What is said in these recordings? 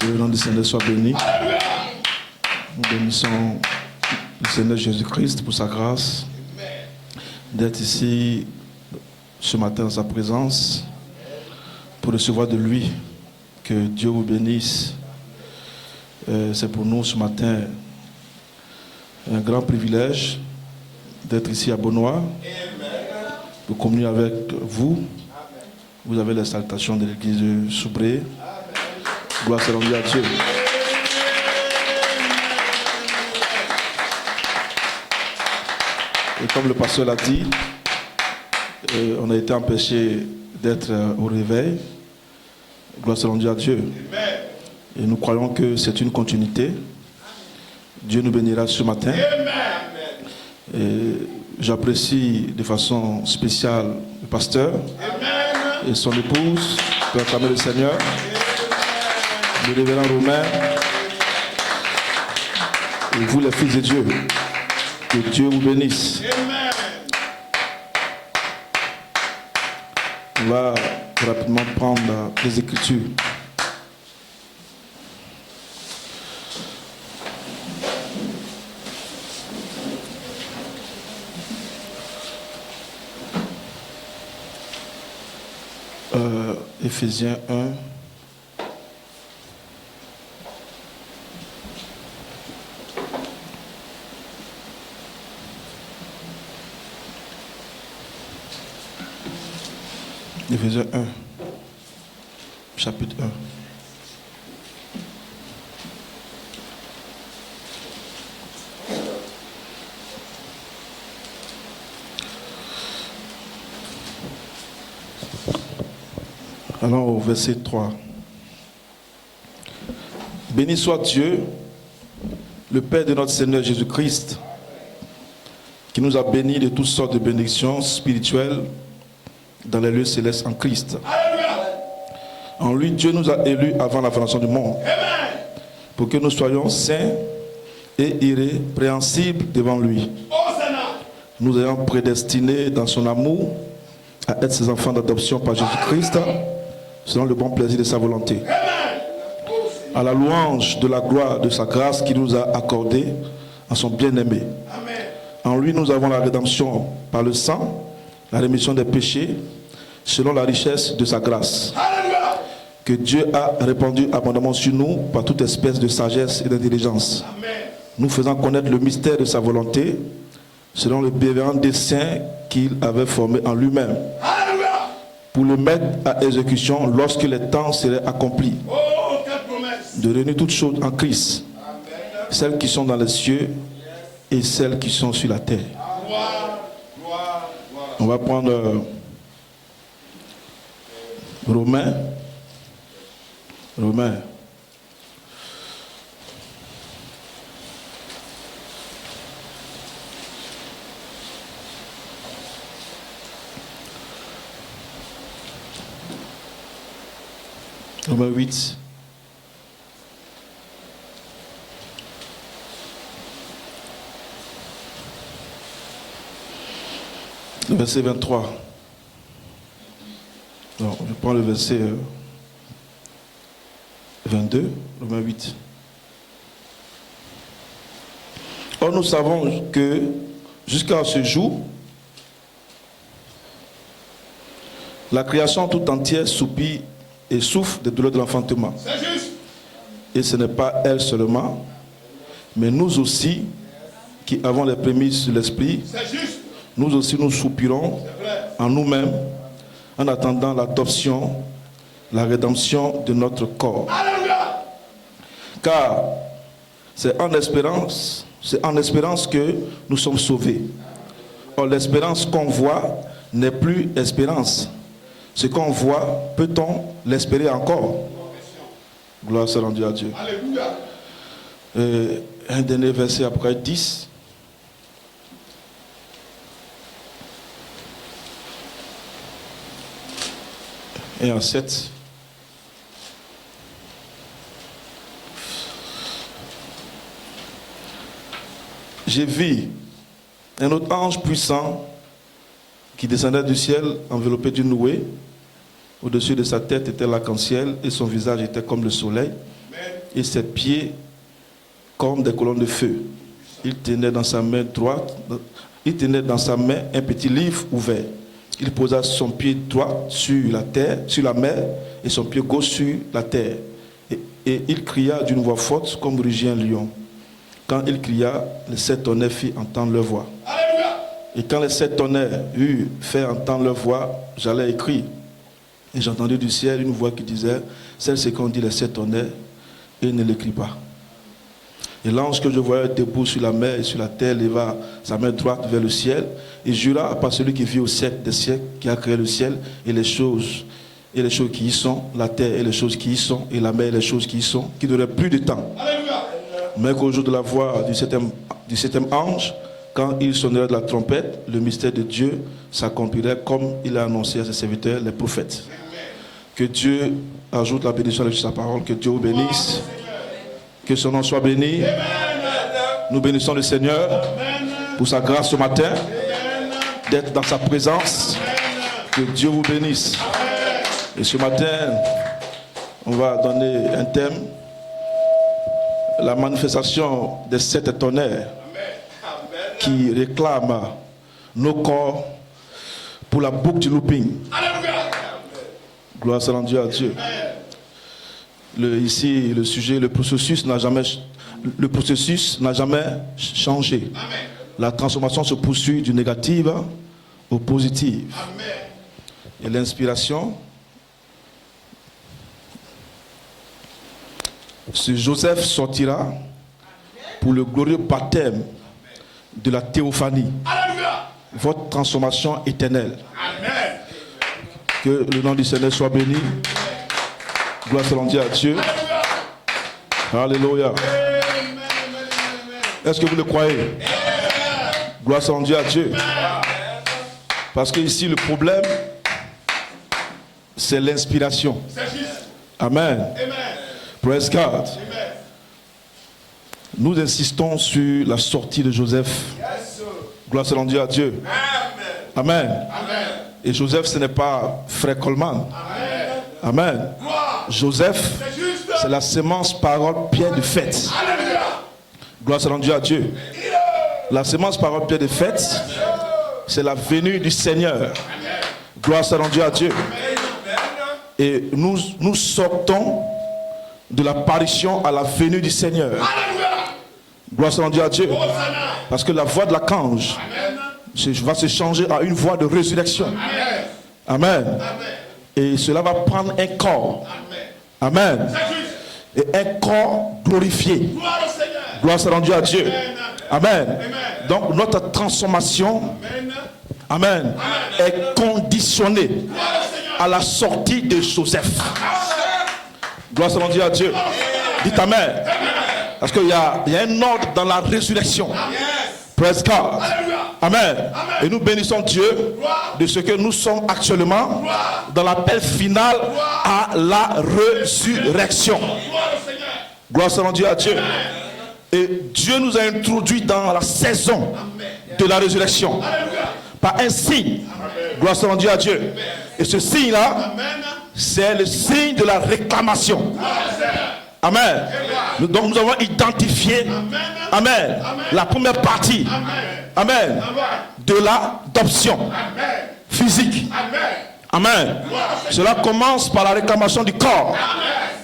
Que le nom du Seigneur soit béni. Nous bénissons le Seigneur Jésus-Christ pour sa grâce d'être ici ce matin dans sa présence pour recevoir de lui. Que Dieu vous bénisse. C'est pour nous ce matin un grand privilège d'être ici à Beaunois pour communier avec vous. Vous avez les salutations de l'église de Soubré. Gloire soit rendue à Dieu. Et comme le pasteur l'a dit, on a été empêché d'être au réveil. Gloire soit rendue à Dieu. Et nous croyons que c'est une continuité. Dieu nous bénira ce matin. Et j'apprécie de façon spéciale le pasteur et son épouse pour acclamer le Seigneur. Le révérend Romain et vous les fils de Dieu. Que Dieu vous bénisse. On va rapidement prendre les Écritures. Éphésiens 1. Éphésiens 1, chapitre 1. Allons au verset 3. Béni soit Dieu, le Père de notre Seigneur Jésus-Christ, qui nous a bénis de toutes sortes de bénédictions spirituelles dans les lieux célestes en Christ. En lui, Dieu nous a élus avant la fondation du monde, pour que nous soyons saints et irrépréhensibles devant lui. Nous ayons prédestinés dans son amour à être ses enfants d'adoption par Jésus-Christ, selon le bon plaisir de sa volonté. À la louange de la gloire de sa grâce qu'il nous a accordée à son bien-aimé. En lui, nous avons la rédemption par le sang, la rémission des péchés, selon la richesse de sa grâce, que Dieu a répandu abondamment sur nous par toute espèce de sagesse et d'intelligence, nous faisant connaître le mystère de sa volonté, selon le bienveillant dessein qu'il avait formé en lui-même, pour le mettre à exécution lorsque les temps seraient accomplis, de réunir toutes choses en Christ, celles qui sont dans les cieux et celles qui sont sur la terre. On va prendre Romains. Romains 8. Le verset 23. Alors, je prends le verset 22, Romains 8. Or, nous savons que jusqu'à ce jour, la création tout entière soupire et souffre des douleurs de l'enfantement. Et ce n'est pas elle seulement, mais nous aussi, qui avons les prémices de l'esprit, nous aussi nous soupirons en nous-mêmes en attendant l'adoption, la rédemption de notre corps. Car c'est en espérance que nous sommes sauvés. Or, l'espérance qu'on voit n'est plus espérance. Ce qu'on voit, peut-on l'espérer encore? Gloire soit rendue à Dieu. Un dernier verset après 10. Et en 7. J'ai vu un autre ange puissant qui descendait du ciel enveloppé d'une nouée. Au-dessus de sa tête était l'arc-en-ciel et son visage était comme le soleil. Amen. et ses pieds comme des colonnes de feu. Il tenait dans sa main droite, il tenait dans sa main un petit livre ouvert. Il posa son pied droit sur la terre, sur la mer, et son pied gauche sur la terre. Et il cria d'une voix forte comme rugit un lion. Quand il cria, les 7 tonnerres firent entendre leur voix. Alléluia. Et quand les 7 tonnerres eurent fait entendre leur voix, j'allais écrire. Et j'entendis du ciel une voix qui disait, c'est ce qu'ont dit les 7 tonnerres, et ne l'écrit pas. Et l'ange que je voyais debout sur la mer et sur la terre leva sa main droite vers le ciel et jura par celui qui vit au siècle des siècles, qui a créé le ciel et les choses qui y sont, la terre et les choses qui y sont, et la mer et les choses qui y sont, qui n'auraient plus de temps. Alléluia. Mais qu'au jour de la voix du septième ange, quand il sonnerait de la trompette, le mystère de Dieu s'accomplirait comme il a annoncé à ses serviteurs, les prophètes. Que Dieu ajoute la bénédiction de sa parole, que Dieu vous bénisse. Que son nom soit béni. Amen. Nous bénissons le Seigneur. Amen. Pour sa grâce ce matin. D'être dans sa présence. Amen. Que Dieu vous bénisse. Amen. Et ce matin, on va donner un thème. La manifestation des 7 tonnerres qui réclament nos corps pour la boucle du looping. Gloire soit rendue à Dieu. Ici, le sujet, le processus n'a jamais changé. Amen. La transformation se poursuit du négatif au positif. Amen. Et l'inspiration, ce Joseph sortira pour le glorieux baptême de la théophanie. Alléluia. Votre transformation éternelle. Amen. Que le nom du Seigneur soit béni. Gloire soit rendue à Dieu. Alléluia. Est-ce que vous le croyez? Gloire soit rendue à Dieu. Parce que ici le problème, c'est l'inspiration. Amen. Praise God. Nous insistons sur la sortie de Joseph. Gloire soit rendue à Dieu. Amen. Et Joseph, ce n'est pas Frère Coleman. Amen. Joseph, c'est la semence, parole, pierre de fête. Gloire soit rendue à Dieu. La semence, parole, pierre de fête, c'est la venue du Seigneur. Gloire soit rendue à Dieu. Et nous sortons de l'apparition à la venue du Seigneur. Gloire soit rendue à Dieu. Parce que la voix de la cange va se changer à une voix de résurrection. Amen. Et cela va prendre un corps. Amen. Et un corps glorifié. Gloire soit rendue à Dieu. Amen. Donc notre transformation, amen, est conditionnée à la sortie de Joseph. Gloire soit rendue à Dieu. Dites amen. Parce qu'il y a un ordre dans la résurrection. Praise God. Amen. Et nous bénissons Dieu de ce que nous sommes actuellement dans l'appel final à la résurrection. Gloire soit rendue à Dieu. Et Dieu nous a introduits dans la saison de la résurrection par un signe. Gloire soit rendue à Dieu. Et ce signe-là, c'est le signe de la réclamation. Amen. Donc nous avons identifié, amen, la première partie, amen, de l'adoption physique. Amen. Cela commence par la réclamation du corps.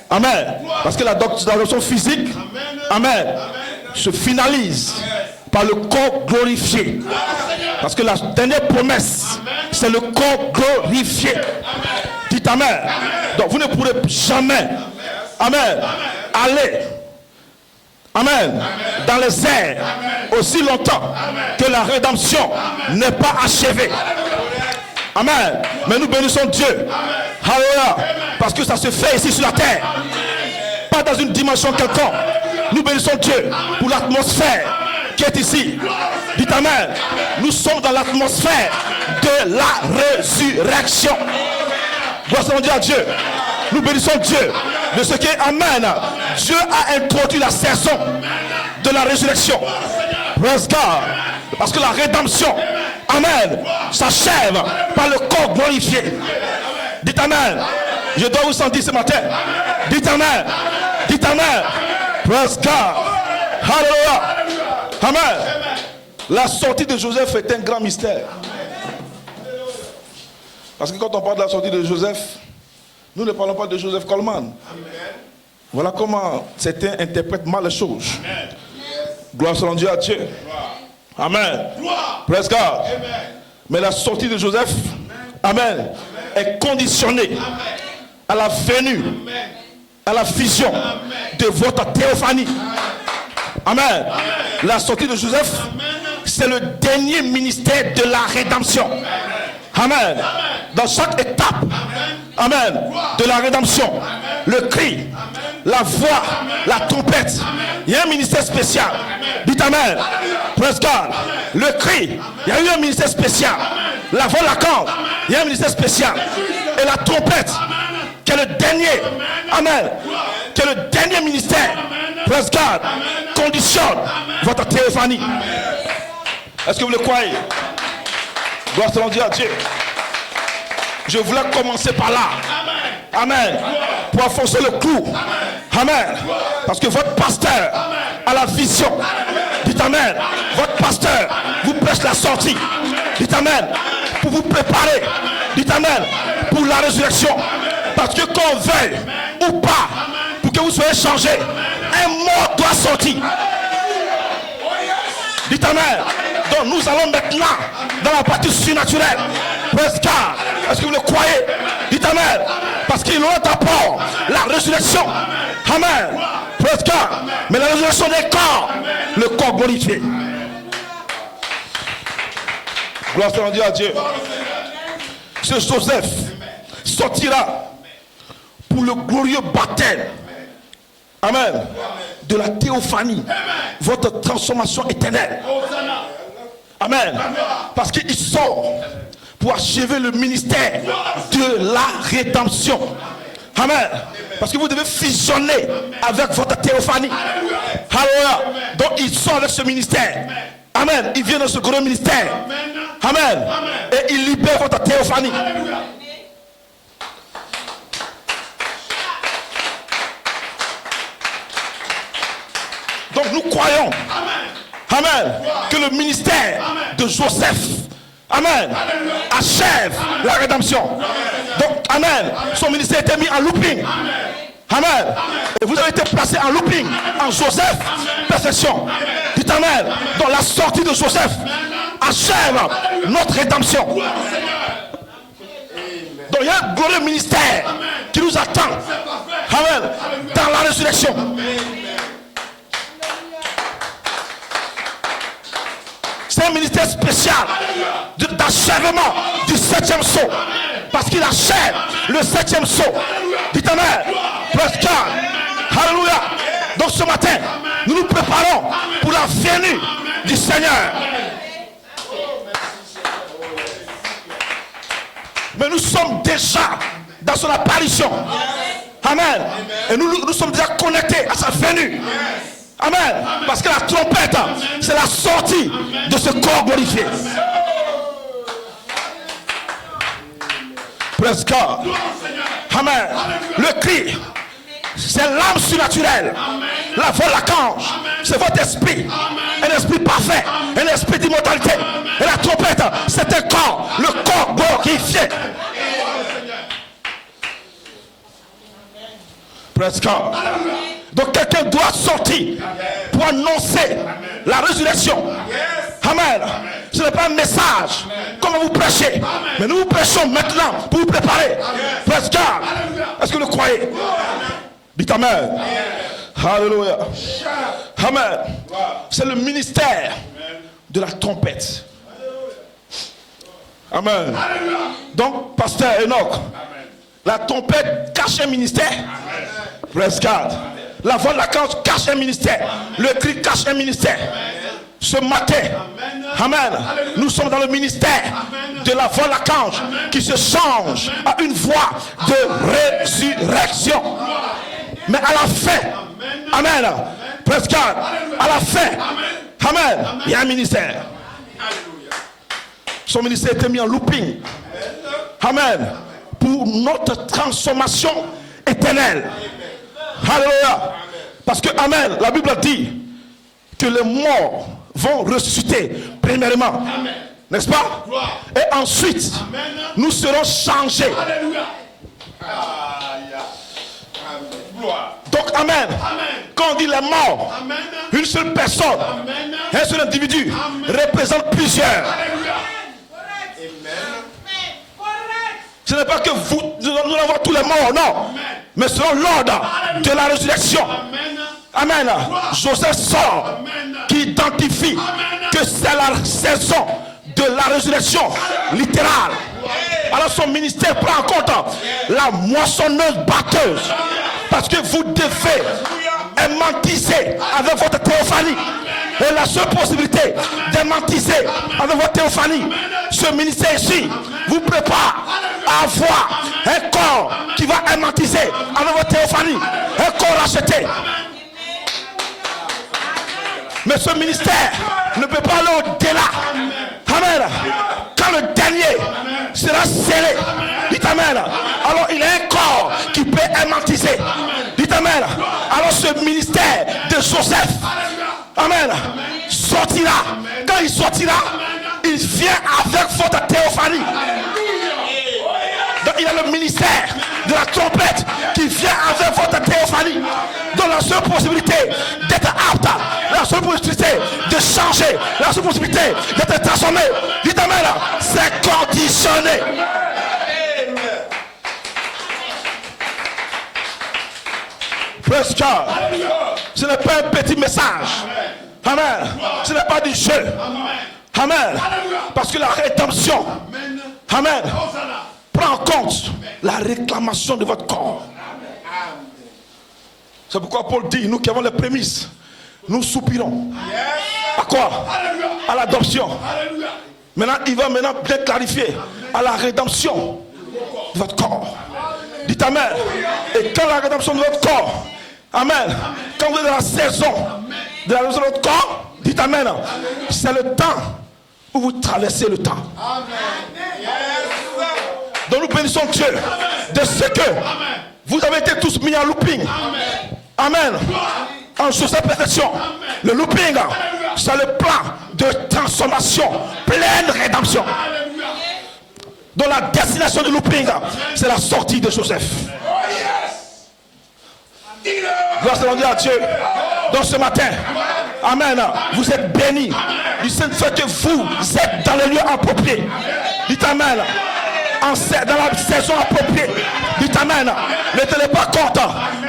Amen. Parce que l'adoption physique, amen, se finalise par le corps glorifié. Parce que la dernière promesse, c'est le corps glorifié. Dites amen. Donc vous ne pourrez jamais, amen, aller, amen, dans les airs aussi longtemps que la rédemption n'est pas achevée. Amen. Mais nous bénissons Dieu. Alléluia. Parce que ça se fait ici sur la terre. Pas dans une dimension quelconque. Nous bénissons Dieu pour l'atmosphère qui est ici. Dites amen. Nous sommes dans l'atmosphère de la résurrection. Gloire soit à Dieu. Nous bénissons Dieu de ce qu'est amen. Dieu a introduit la saison de la résurrection. Praise God. Parce que la rédemption, amen, s'achève par le corps glorifié. Dites amen. Je dois vous sentir ce matin. Dites amen. Dites amen. Praise God. Alléluia. Amen. La sortie de Joseph est un grand mystère. Parce que quand on parle de la sortie de Joseph, nous ne parlons pas de Joseph Coleman. Voilà comment certains interprètent mal les choses. Gloire soit rendue à Dieu. Amen. Praise God. Mais la sortie de Joseph, amen, est conditionnée à la venue, à la vision de votre théophanie. Amen. La sortie de Joseph, c'est le dernier ministère de la rédemption. Amen. Dans chaque étape, amen, de la rédemption, le cri, la voix, la trompette, il y a un ministère spécial. Dites amen. Praise God. Le cri, il y a eu un ministère spécial. La voix, la corde, il y a un ministère spécial. Et la trompette, qui est le dernier, amen, qui est le dernier ministère, praise God, conditionne votre théophanie. Est-ce que vous le croyez? Gloire soit rendue à Dieu. Je voulais commencer par là. Amen. Pour enfoncer le clou. Amen. Parce que votre pasteur a la vision. Dites amen. Votre pasteur vous prêche la sortie. Dites amen. Pour vous préparer. Dites amen. Pour la résurrection. Parce que qu'on veuille ou pas, pour que vous soyez changé, un mort doit sortir. Dites amen. Donc nous allons maintenant dans la partie surnaturelle. Praise God. Est-ce que vous le croyez? Dites amen. Parce qu'il aura d'abord la résurrection. Amen. Praise God. Mais la résurrection des corps, le corps glorifié. Gloire soit rendue à Dieu. Ce Joseph sortira pour le glorieux baptême. Amen. De la théophanie. Votre transformation éternelle. Amen. Parce qu'il sort pour achever le ministère de la rédemption. Amen. Parce que vous devez fusionner avec votre théophanie. Alléluia. Donc il sort avec ce ministère. Amen. Il vient dans ce gros ministère. Amen. Et il libère votre théophanie. Donc nous croyons, amen, que le ministère de Joseph, amen, achève la rédemption. Donc, amen, son ministère a été mis en looping. Amen. Et vous avez été placé en looping, en Joseph, perfection. Dites amen. Donc la sortie de Joseph achève notre rédemption. Donc il y a un glorieux ministère qui nous attend. Amen. Dans la résurrection. C'est un ministère spécial d'achèvement du 7e sceau. Parce qu'il achève le 7e sceau. Dites amen. Praise God. Alléluia. Donc ce matin, nous nous préparons pour la venue du Seigneur. Mais nous sommes déjà dans son apparition. Amen. Et nous sommes déjà connectés à sa venue. Amen. Parce que la trompette, c'est la sortie de ce corps glorifié. Praise God. Amen. Le cri, c'est l'âme surnaturelle. La voix, la cange, c'est votre esprit. Un esprit parfait, un esprit d'immortalité. Et la trompette, c'est un corps, le corps glorifié. Praise God. Donc quelqu'un doit sortir pour annoncer la résurrection. Amen. Ce n'est pas un message comme vous prêchez, mais nous vous prêchons maintenant pour vous préparer. Praise God. Est-ce que vous le croyez? Dites amen. Alléluia. Amen. C'est le ministère de la trompette. Amen. Donc, pasteur Enoch, la trompette cache un ministère. Praise God. La voix de la cange cache un ministère. Le cri cache un ministère. Ce matin, amen, nous sommes dans le ministère de la voix de la cange qui se change à une voix de résurrection. Mais à la fin, amen, praise God, à la fin, amen, il y a un ministère. Son ministère était mis en looping. Amen. Pour notre transformation éternelle. Alléluia. Parce que, amen, la Bible dit que les morts vont ressusciter premièrement. N'est-ce pas? Et ensuite, nous serons changés. Donc, amen. Quand on dit les morts, une seule personne, un seul individu représente plusieurs. Ce n'est pas que nous allons voir tous les morts, non. Mais selon l'ordre de la résurrection. Amen. Joseph sort qui identifie que c'est la saison de la résurrection littérale. Alors son ministère prend en compte la moissonneuse batteuse. Parce que vous devez aimantiser avec votre théophanie. Et la seule possibilité d'aimantiser avec votre théophanie, ce ministère ici vous prépare à avoir un corps qui va aimantiser avec votre théophanie. Un corps racheté. Mais ce ministère ne peut pas aller au-delà. Amen. Quand le dernier sera scellé, dites amen. Alors il y a un corps qui peut aimantiser. Dites amen. Alors ce ministère de Joseph, amen, sortira. Quand il sortira, il vient avec votre théophanie. Donc il y a le ministère de la trompette qui vient avec votre théophanie. Donc la seule possibilité d'être apte, la seule possibilité de changer, la seule possibilité d'être transformé, dites amen, c'est conditionné. Praise God. Ce n'est pas un petit message. Amen. Ce n'est pas du jeu. Amen. Parce que la rédemption, amen, prend en compte la réclamation de votre corps. C'est pourquoi Paul dit, nous qui avons les prémices, nous soupirons. À quoi? À l'adoption. Maintenant, il va maintenant bien clarifier à la rédemption de votre corps. Dites amen. Et quand la rédemption de votre corps, amen, quand vous êtes dans la saison de la rédemption de votre corps, dites amen. C'est le temps où vous traversez le temps. Donc nous bénissons Dieu de ce que vous avez été tous mis en looping. Amen. En Joseph perfection. Le looping, c'est le plan de transformation, pleine rédemption. Donc la destination du looping, c'est la sortie de Joseph. Gloire à Dieu. Donc ce matin, amen, vous êtes bénis du fait que vous êtes dans le lieu approprié. Dites amen. Dans la saison appropriée. Dites amen. Ne tenez pas compte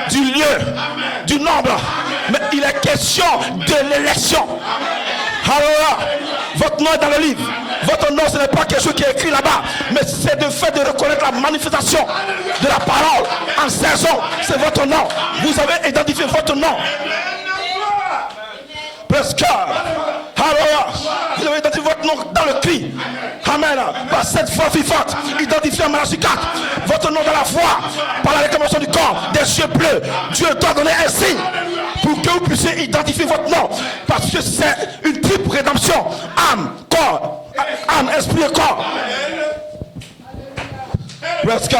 du lieu, du nombre, mais il est question de l'élection. Alors, votre nom est dans le livre. Votre nom, ce n'est pas quelque chose qui est écrit là-bas, mais c'est le fait de reconnaître la manifestation de la parole en saison. C'est votre nom. Vous avez identifié votre nom. Presque. Alors, vous avez identifié votre nom dans le cri. Amen. Par cette foi vivante, identifié en Malachie 4. Votre nom dans la foi, par la réclamation du corps, des yeux bleus. Dieu doit donner un signe pour que vous puissiez identifier votre nom. Parce que c'est une triple rédemption. Âme, corps, âme, esprit et corps. Presque.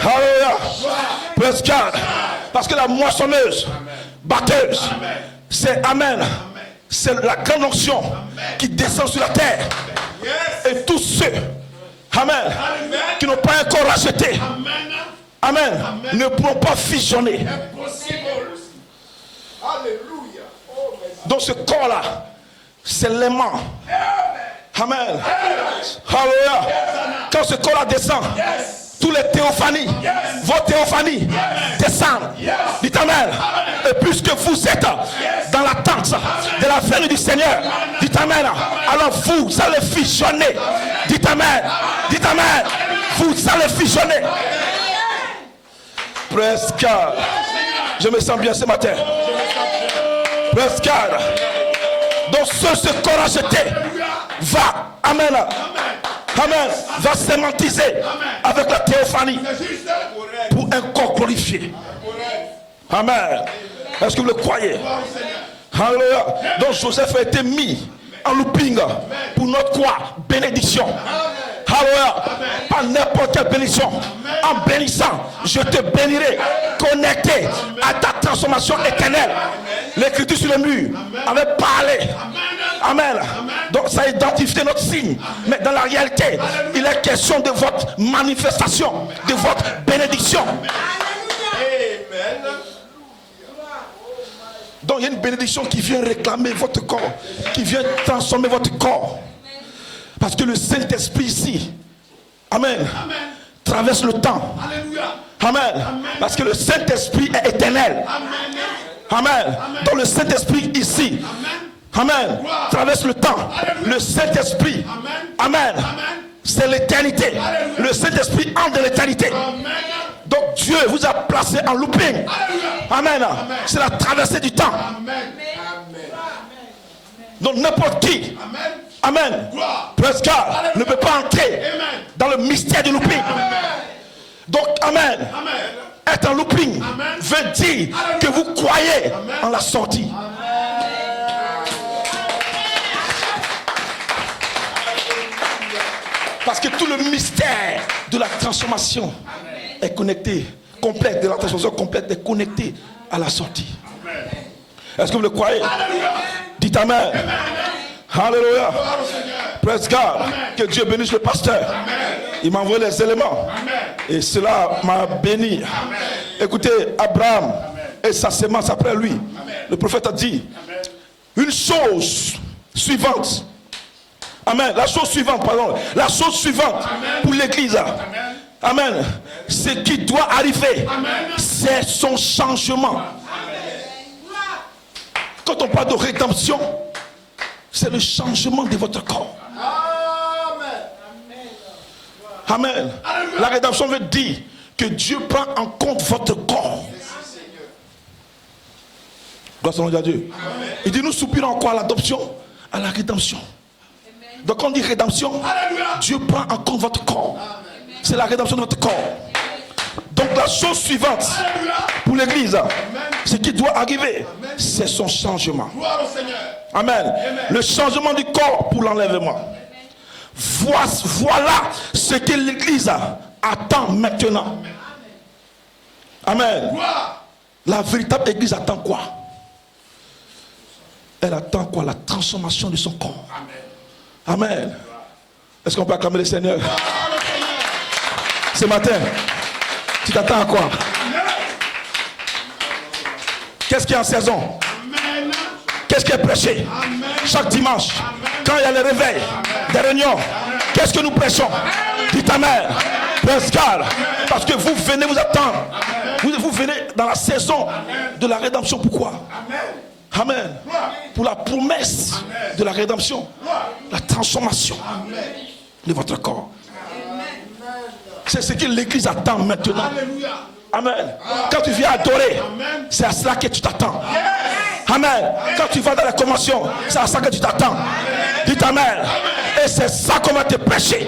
Alléluia. Presque. Parce que la moissonneuse, batteuse, c'est amen. C'est la grande onction qui descend sur la terre. Et tous ceux, amen, qui n'ont pas encore racheté, amen, ne pourront pas fusionner. Donc ce corps-là, c'est l'aimant. Amen. Alléluia. Quand ce corps-là descend, tous les théophanies, vos théophanies descendent. Dites amen. Et puisque vous êtes dans l'attente de la venue du Seigneur, dites amen. Alors vous allez fusionner. Dites amen. Dites amen. Vous allez fusionner. Praise God. Je me sens bien ce matin. Praise God. Donc ce corps acheté va, amen, amen, va sémantiser avec la théophanie pour un corps glorifié. Amen. Est-ce que vous le croyez? Alléluia. Donc Joseph a été mis en looping pour notre quoi? Bénédiction. Alléluia. Pas n'importe quelle bénédiction. En bénissant, je te bénirai. Connecté à ta transformation éternelle. L'écriture sur le mur avait parlé. Amen. Donc ça identifie notre signe. Mais dans la réalité, il est question de votre manifestation, de votre bénédiction. Donc il y a une bénédiction qui vient réclamer votre corps, qui vient transformer votre corps. Parce que le Saint-Esprit ici, amen, traverse le temps. Amen. Parce que le Saint-Esprit est éternel. Amen. Donc le Saint-Esprit ici, amen, traverse le temps. Le Saint-Esprit, amen, c'est l'éternité. Le Saint-Esprit entre dans l'éternité. Donc Dieu vous a placé en looping. Amen. C'est la traversée du temps. Donc n'importe qui, amen, presque ne peut pas entrer dans le mystère du looping. Donc amen, être en looping veut dire que vous croyez en la sortie. Parce que tout le mystère de la transformation est connecté, complète, de la transformation complète est connecté à la sortie. Est-ce que vous le croyez? Dites amen. Alléluia. Praise God. Que Dieu bénisse le pasteur. Il m'a envoyé les éléments. Et cela m'a béni. Écoutez, Abraham et sa sémence après lui. Le prophète a dit une chose suivante. Amen. La chose suivante, pardon. La chose suivante pour l'église. Amen. Ce qui doit arriver, c'est son changement. Quand on parle de rédemption, c'est le changement de votre corps. Amen. La rédemption veut dire que Dieu prend en compte votre corps. Gloire à Dieu. Il dit nous soupirons quoi? À l'adoption, à la rédemption. Donc quand on dit rédemption, Dieu prend en compte votre corps. C'est la rédemption de votre corps. Donc la chose suivante pour l'église, ce qui doit arriver, c'est son changement. Amen. Le changement du corps pour l'enlèvement. Voilà ce que l'église attend maintenant. Amen. La véritable église attend quoi? Elle attend quoi? La transformation de son corps. Amen. Est-ce qu'on peut acclamer le Seigneur? Ce matin, tu t'attends à quoi? Qu'est-ce qui est en saison? Qu'est-ce qui est prêché? Chaque dimanche, quand il y a le réveil, des réunions, qu'est-ce que nous prêchons? Dites amen. Parce que vous venez vous attendre. Vous venez dans la saison de la rédemption. Pourquoi? Amen. Pour la promesse de la rédemption, la transformation de votre corps. C'est ce que l'église attend maintenant. Amen. Quand tu viens adorer, c'est à cela que tu t'attends. Amen. Quand tu vas dans la convention, c'est à ça que tu t'attends. Dites amen. Et c'est ça qu'on va te prêcher.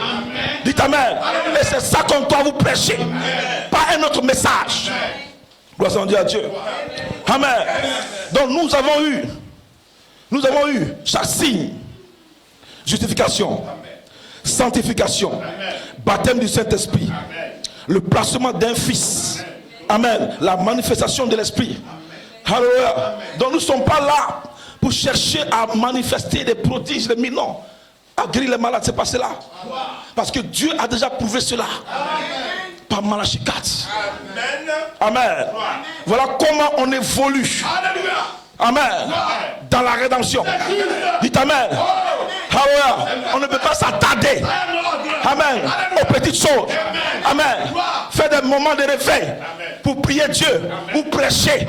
Dites amen. Et c'est ça qu'on doit vous prêcher. Pas un autre message. Gloire à Dieu. Amen. Donc nous avons eu chaque signe. Justification, sanctification, baptême du Saint-Esprit, le placement d'un fils. Amen. La manifestation de l'Esprit. Alléluia. Donc nous ne sommes pas là pour chercher à manifester des prodiges, des miracles, à guérir les malades. C'est pas cela. Parce que Dieu a déjà prouvé cela. Par Malachie 4. Amen. Voilà comment on évolue. Amen. Dans la rédemption. Dites amen. Alléluia. On ne peut pas s'attarder. Amen. Aux petites choses. Amen. Faire des moments de réveil pour prier Dieu, ou prêcher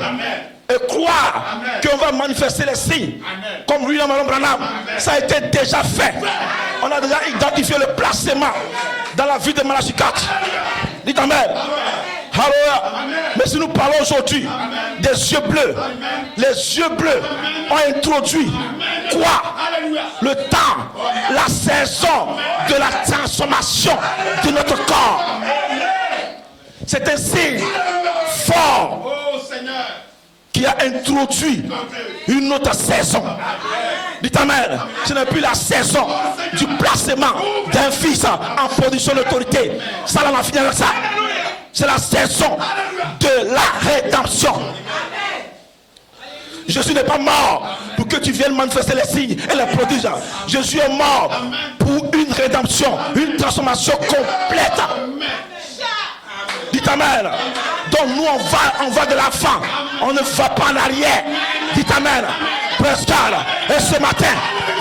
et croire qu'on va manifester les signes. Comme William Branham. Ça a été déjà fait. On a déjà identifié le placement dans la vie de Malachie 4. Dites amen. Alléluia. Mais si nous parlons aujourd'hui des yeux bleus, les yeux bleus ont introduit quoi? Le temps, la saison de la transformation de notre corps. C'est un signe fort qui qui a introduit une autre saison. Dites amen. Ce n'est plus la saison du placement d'un fils en position d'autorité. Ça, on a fini avec ça. C'est la saison de la rédemption. Jésus n'est pas mort pour que tu viennes manifester les signes et les prodiges. Jésus est mort pour une rédemption, une transformation complète. Dites amen. Donc nous on va de l'avant, on ne va pas en arrière. Dites amen. Prescal. Et ce matin,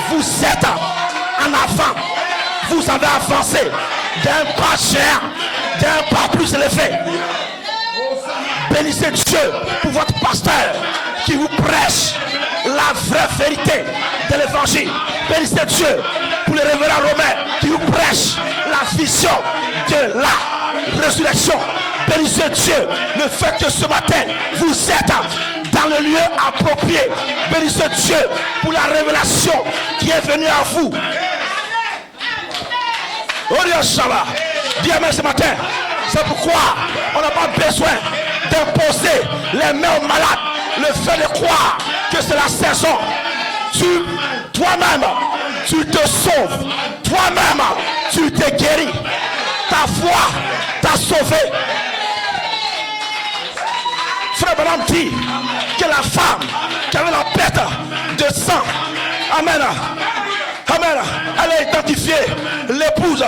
vous êtes en avant. Vous avez avancé d'un pas géant, d'un pas plus élevé. Bénissez Dieu pour votre pasteur qui vous prêche la vraie vérité de l'évangile. Bénissez Dieu pour le révérend Romain qui vous prêche la vision de la résurrection. Bénissez Dieu le fait que ce matin vous êtes dans le lieu approprié. Bénissez Dieu pour la révélation qui est venue à vous. Dis amen ce matin. C'est pourquoi on n'a pas besoin d'imposer les mains aux malades. Le fait de croire que c'est la saison, toi-même, tu te sauves. Toi-même, tu te guéris. Ta foi t'a sauvé. Frère Branham dit que la femme qui avait la perte de sang, amen, amen, elle est identifiée, l'épouse.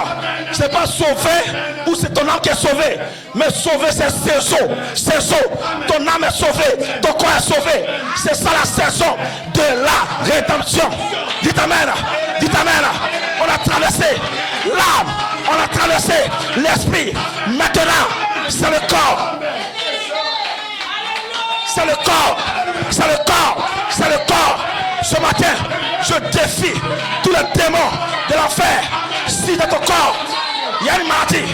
C'est pas sauvé ou c'est ton âme qui est sauvée, mais sauvé c'est ses os. Ton âme est sauvée, ton corps est sauvé. C'est ça la saison de la rédemption. Dites amen, dites amen. On a traversé l'âme, on a traversé l'esprit. Maintenant, c'est le corps. C'est le corps, c'est le corps, c'est le corps. Ce matin, je défie tous les démons de l'enfer. Si dans ton corps, il y a une maladie,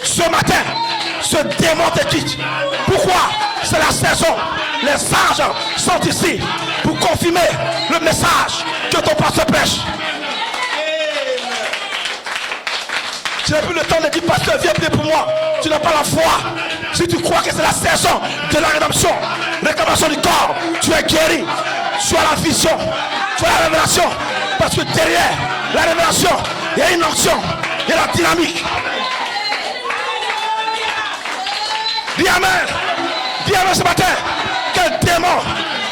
ce matin, ce démon te quitte. Pourquoi? C'est la saison. Les anges sont ici pour confirmer le message que ton pasteur prêche. Tu n'as plus le temps de dire, pasteur, viens prier pour moi. Tu n'as pas la foi. Si tu crois que c'est la saison de la rédemption, réclamation du corps, tu es guéri. Tu as la vision, tu as la révélation. Parce que derrière la révélation, il y a une onction, il y a la dynamique. Dis amen. Dis amen ce matin. Quel démon,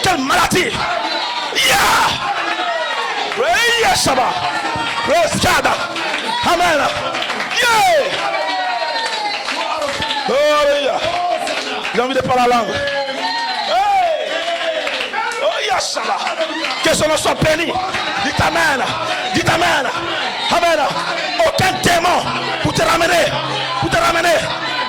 quelle maladie. Yes, amen. Oh, j'ai envie de parler la langue. Hey. Oh, yes, que son nom soit béni. Dites amen. Dites amen. Amen. Aucun démon pour te ramener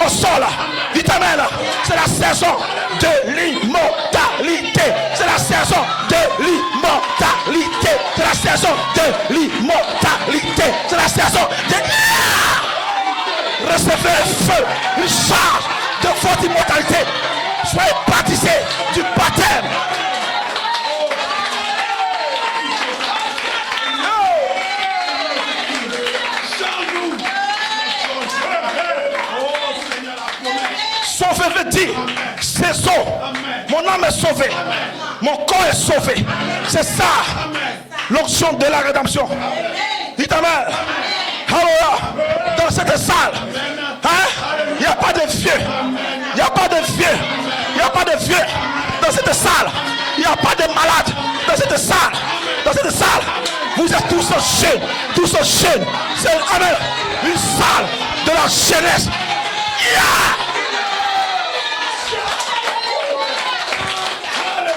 au sol. Dites amen. C'est la saison de l'immortalité. C'est la saison de l'immortalité. C'est la saison de l'immortalité. C'est la saison de... Recevez le feu, une charge de votre immortalité. Soyez baptisés du baptême. Sauvé veut dire, c'est ça. Mon âme est sauvée. Mon corps est sauvé. C'est ça, l'onction de la rédemption. Dites amen. Alors, dans cette salle, il n'y a pas de vieux. Il n'y a pas de vieux. Il n'y a pas de vieux dans cette salle. Il n'y a pas de malades dans cette salle. Dans cette salle, vous êtes tous jeunes. Tous jeunes. C'est amen, une salle de la jeunesse.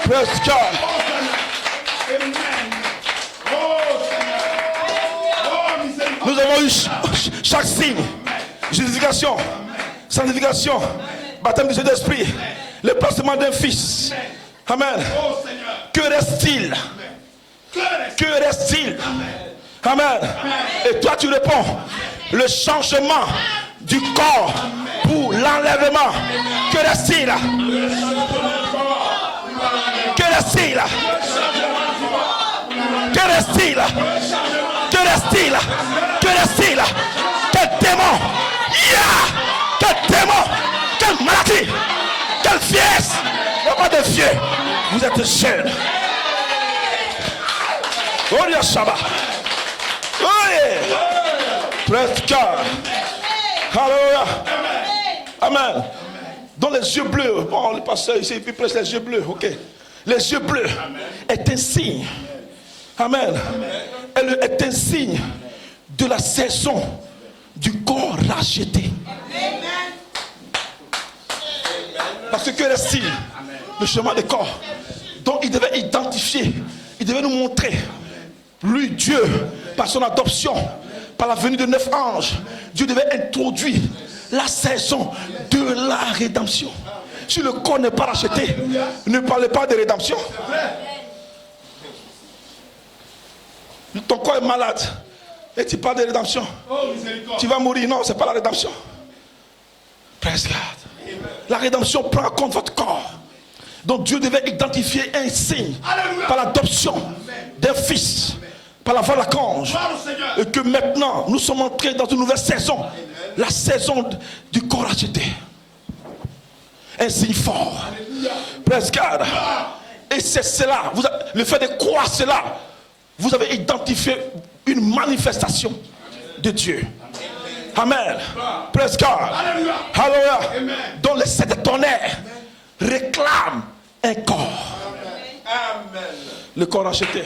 Praise God. Nous avons eu chaque signe, justification, sanctification, baptême du Saint-Esprit, le placement d'un fils. Amen. Que reste-t-il? Que reste-t-il? Amen. Et toi tu réponds, le changement du corps pour l'enlèvement. Que reste-t-il? Que reste-t-il? Que reste-t-il? Que reste-t-il? Que reste-t-il? Quel démon? Quel démon? Quelle maladie? Quelle fièvre? Il n'y a pas pas des vieux, vous êtes jeunes. Oh, il y a Shabbat. Oh, yeah. Praise God. Alléluia. Amen. Dans les yeux bleus, bon, le pasteur ici, il prêche les yeux bleus, ok. Les yeux bleus est un signe. Amen. Elle est un signe de la saison du corps racheté. Parce que reste-t-il le chemin du corps. Donc il devait identifier, il devait nous montrer, lui, Dieu, par son adoption, par la venue de 9 anges, Dieu devait introduire la saison de la rédemption. Si le corps n'est pas racheté, ne parlez pas de rédemption. Ton corps est malade et tu parles de rédemption. Tu vas mourir. Non, ce n'est pas la rédemption. Praise God. La rédemption prend en compte votre corps. Donc Dieu devait identifier un signe par l'adoption d'un fils, par la voix de l'archange, et que maintenant nous sommes entrés dans une nouvelle saison, la saison du corps racheté. Un signe fort. Praise God. Et c'est cela, le fait de croire cela, vous avez identifié une manifestation de Dieu. Amen. Praise God. Alléluia. Donc les sept tonnerres réclament un corps. Amen. Le corps racheté.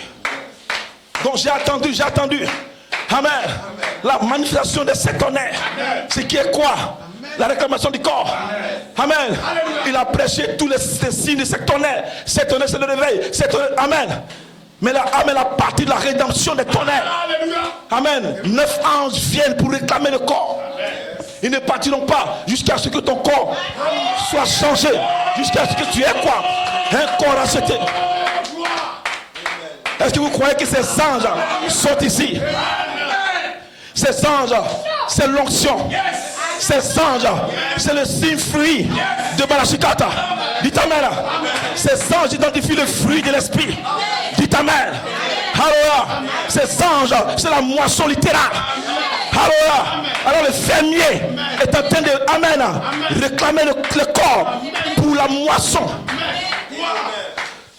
Donc j'ai attendu. Amen. La manifestation des sept tonnerres. Ce qui est quoi? La réclamation du corps. Amen. Il a prêché tous les signes de sept tonnerres. Sept tonnerres, c'est le réveil. Amen. Mais la partie de la rédemption des tonnerres. Amen. 9 anges viennent pour réclamer le corps. Ils ne partiront pas jusqu'à ce que ton corps soit changé. Jusqu'à ce que tu aies quoi? Un corps racheté. Est-ce que vous croyez que ces anges sont ici? Ces anges, c'est l'onction. Ces anges, c'est le signe fruit de Balashikata. Dites Amen. Ces anges identifient le fruit de l'esprit. Dites Amen. Alléluia. Ces anges, c'est la moisson littérale. Alléluia. Alors le fermier est en train de Amen, réclamer le corps pour la moisson.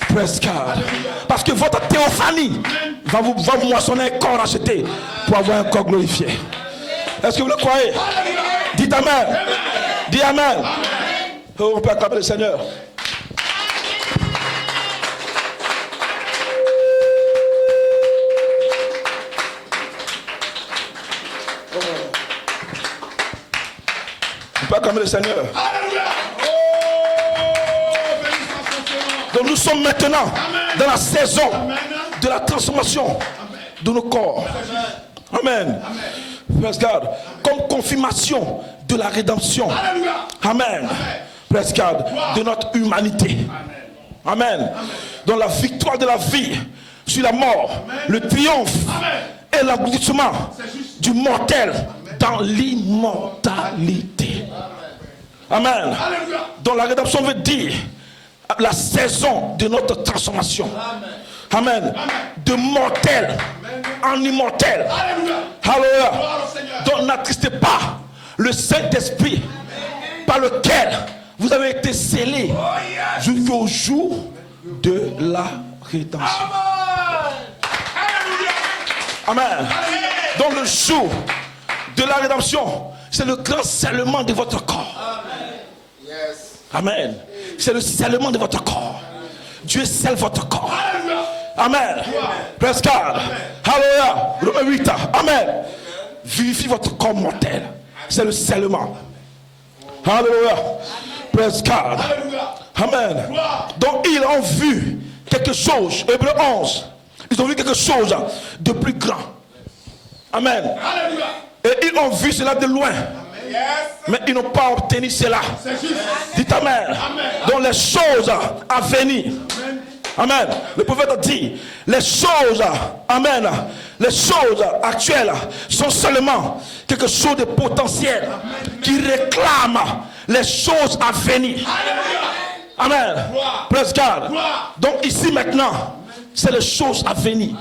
Praise God. Parce que votre théophanie va moissonner un corps racheté pour avoir un corps glorifié. Est-ce que vous le croyez? Dites Amen. Dis Amen. Oh, on peut acclamer le Seigneur. On peut acclamer le Seigneur. Donc nous sommes maintenant dans la saison de la transformation de nos corps. Amen. Praise God. Comme confirmation de la rédemption. Amen. Praise God. De notre humanité. Amen. Dans la victoire de la vie sur la mort, le triomphe et l'aboutissement du mortel dans l'immortalité. Amen. Donc la rédemption veut dire la saison de notre transformation. Amen. De mortel en immortel. Alléluia. Donc n'attristez pas le Saint-Esprit par lequel vous avez été scellés jusqu'au jour de la rédemption. Amen. Donc le jour de la rédemption, c'est le grand scellement de votre corps. Amen. C'est le scellement de votre corps. Dieu scelle votre corps. Amen. Praise God. Alléluia. Romains 8. Amen. Vivifie votre corps mortel. C'est le scellement. Alléluia. Praise God. Amen. Donc ils ont vu quelque chose. Hébreux 11. Ils ont vu quelque chose de plus grand. Amen. Et ils ont vu cela de loin. Mais ils n'ont pas obtenu cela. Dites Amen. Donc les choses à venir. Amen. Le prophète a dit, les choses, Amen, les choses actuelles sont seulement quelque chose de potentiel qui réclame les choses à venir. Amen. Praise God. Donc ici maintenant, c'est les choses à venir.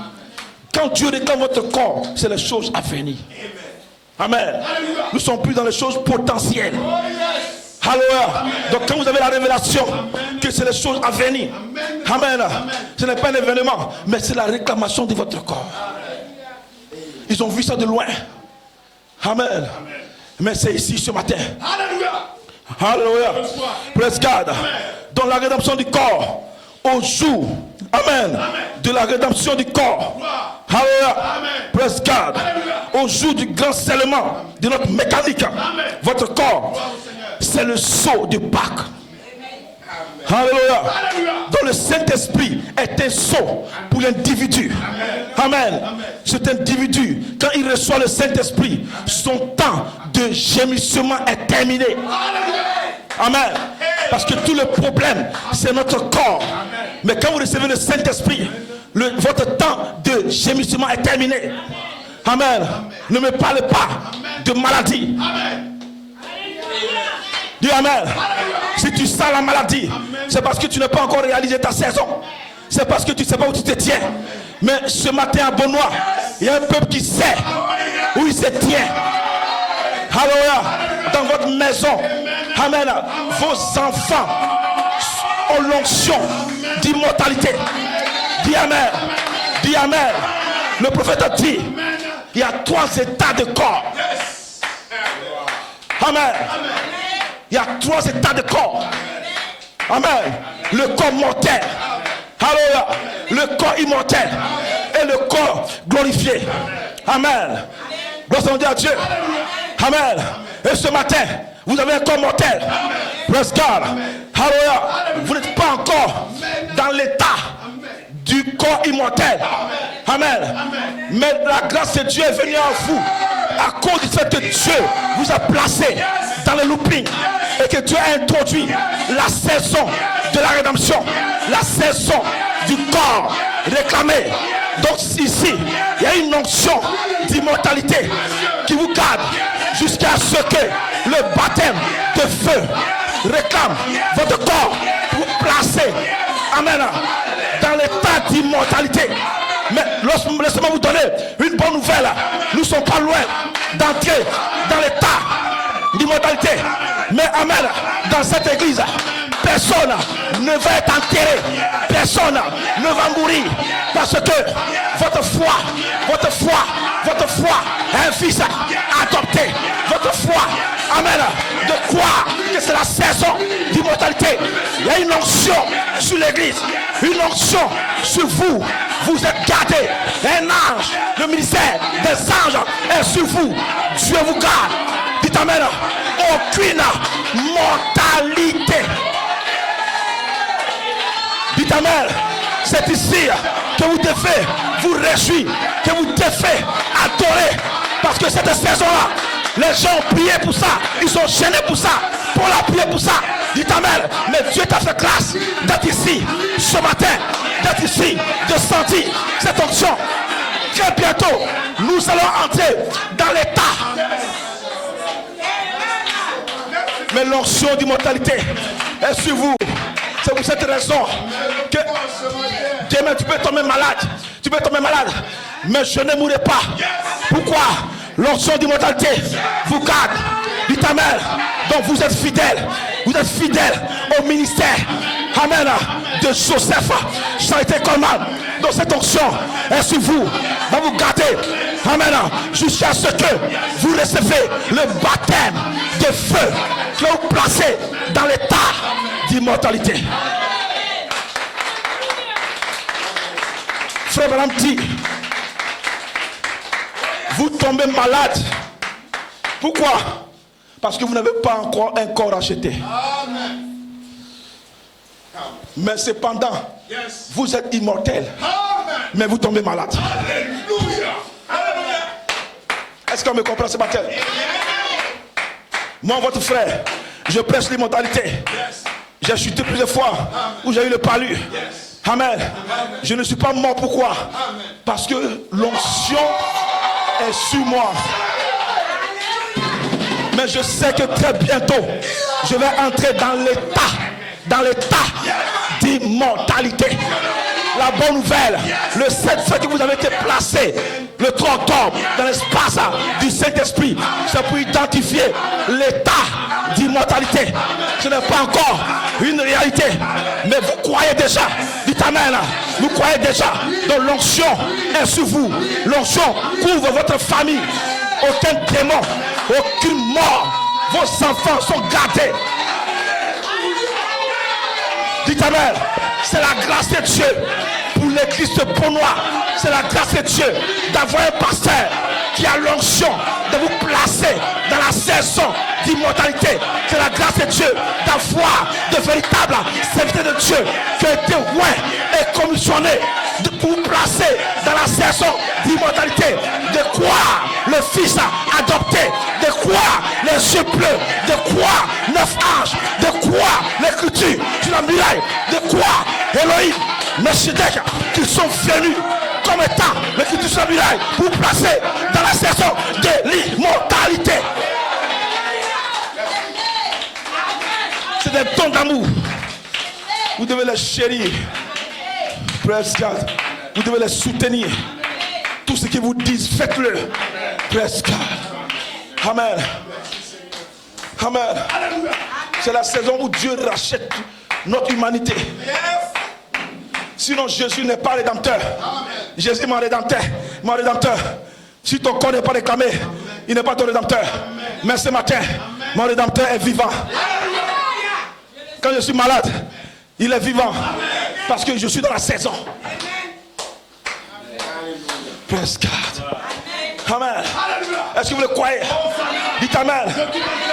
Quand Dieu réclame votre corps, c'est les choses à venir. Amen. Nous ne sommes plus dans les choses potentielles. Alléluia. Donc quand vous avez la révélation que c'est les choses à venir. Amen. Ce n'est pas un événement, mais c'est la réclamation de votre corps. Ils ont vu ça de loin. Amen. Mais c'est ici ce matin. Alléluia. Praise God. Dans la rédemption du corps, au jour, amen, de la rédemption du corps. Alléluia. Praise God. Au jour du grand scellement de notre mécanique, votre corps, c'est le sceau de Pâques. Alléluia. Dont le Saint-Esprit est un sceau pour l'individu. Amen. Cet individu, quand il reçoit le Saint-Esprit, son temps de gémissement est terminé. Amen. Parce que tout le problème, c'est notre corps. Mais quand vous recevez le Saint-Esprit, votre temps de gémissement est terminé. Amen. Ne me parlez pas de maladie. Dis Amen. Si tu sens la maladie, c'est parce que tu n'as pas encore réalisé ta saison. C'est parce que tu ne sais pas où tu te tiens. Mais ce matin à Bonnois, il y a un peuple qui sait où il se tient. Alléluia. Dans votre maison. Amen. Vos enfants ont l'onction d'immortalité. Dis Amen. Dis Amen. Le prophète a dit, il y a 3 états de corps. Amen. Il y a 3 états de corps. Amen. Le corps mortel. Alléluia. Le corps immortel. Et le corps glorifié. Amen. Gloire à Dieu. Amen. Et ce matin, vous avez un corps mortel. Praise God. Alléluia. Vous n'êtes pas encore dans l'état du corps immortel. Amen. Mais la grâce de Dieu est venue à vous à cause du fait que Dieu vous a placé dans le looping et que Dieu a introduit la saison de la rédemption, la saison du corps réclamé. Donc ici, il y a une onction d'immortalité qui vous garde jusqu'à ce que le baptême de feu réclame votre corps pour placer, amen, dans l'état d'immortalité. Mais laissez-moi vous donner une bonne nouvelle. Nous ne sommes pas loin d'entrer dans l'état d'immortalité. Mais amen, dans cette église, personne ne va être enterré. Personne ne va mourir. Parce que votre foi est un fils adopté. Votre foi, amen, de croire que c'est la saison d'immortalité. Il y a une onction sur l'église, une onction sur vous. Vous êtes gardés. Un ange, le ministère des anges est sur vous. Dieu vous garde. Dites amen. Aucune mortalité. Dites amen. C'est ici que vous devez vous réjouir, que vous devez adorer. Parce que cette saison-là, les gens ont prié pour ça. Ils sont gênés pour ça. Pour la prière pour ça. Dites amen. Mais Dieu t'a fait grâce d'être ici ce matin. D'être ici, de sentir cette onction. Très bientôt, nous allons entrer dans l'état. Mais l'onction d'immortalité est sur vous. C'est pour cette raison que demain tu peux tomber malade. Tu peux tomber malade. Mais je ne mourrai pas. Pourquoi? L'onction d'immortalité vous garde. Dites amen. Donc vous êtes fidèles. Vous êtes fidèles au ministère. Amen. De Joseph. Charité Coleman. Donc cette onction est sur vous. Va vous garder. Amen. Jusqu'à ce que vous recevez le baptême de feu qui va vous placer dans l'état d'immortalité. Frère Branham dit, vous tombez malade. Pourquoi? Parce que vous n'avez pas encore un corps acheté. Amen. Mais cependant, vous êtes immortel. Amen. Mais vous tombez malade. Alléluia. Est-ce qu'on me comprend ce matin? Moi, votre frère, je prêche l'immortalité. J'ai chuté plusieurs fois où j'ai eu le palu. Amen. Je ne suis pas mort. Pourquoi? Parce que l'onction est sur moi. Mais je sais que très bientôt, je vais entrer dans l'état d'immortalité. La bonne nouvelle, le 7 fait que vous avez été placé le 3 octobre dans l'espace du Saint-Esprit. C'est pour identifier l'état d'immortalité. Ce n'est pas encore une réalité, mais vous croyez déjà. Dites amen. Vous croyez déjà. Donc l'onction est sur vous. L'onction couvre votre famille. Aucun démon, aucune mort. Vos enfants sont gardés. Dites amen. C'est la grâce de Dieu pour l'église de Beaunois. C'est la grâce de Dieu d'avoir un pasteur qui a l'onction de vous placer dans la saison d'immortalité. C'est la grâce de Dieu d'avoir de véritables serviteurs de Dieu qui ont été et commissionnés pour vous placer dans la saison d'immortalité. De croire le Fils adopté, de croire les yeux bleus, de croire 9 anges, de croire l'écriture sur la muraille, de croire Elohim, Melchizedek, qui sont venus comme étant l'écriture sur la muraille pour vous placer dans la saison de l'immortalité. C'est des dons d'amour. Vous devez les chérir. Praise God. Vous devez les soutenir. Tout ce qu'ils vous disent, faites-le. Praise God. Amen. Amen. C'est la saison où Dieu rachète notre humanité. Sinon Jésus n'est pas rédempteur. Jésus est mon rédempteur. Mon rédempteur. Si ton corps n'est pas réclamé, il n'est pas ton rédempteur. Mais ce matin, mon rédempteur est vivant. Quand je suis malade, il est vivant. Parce que je suis dans la saison. Praise God. Amen. Est-ce que vous le croyez? Dites amen.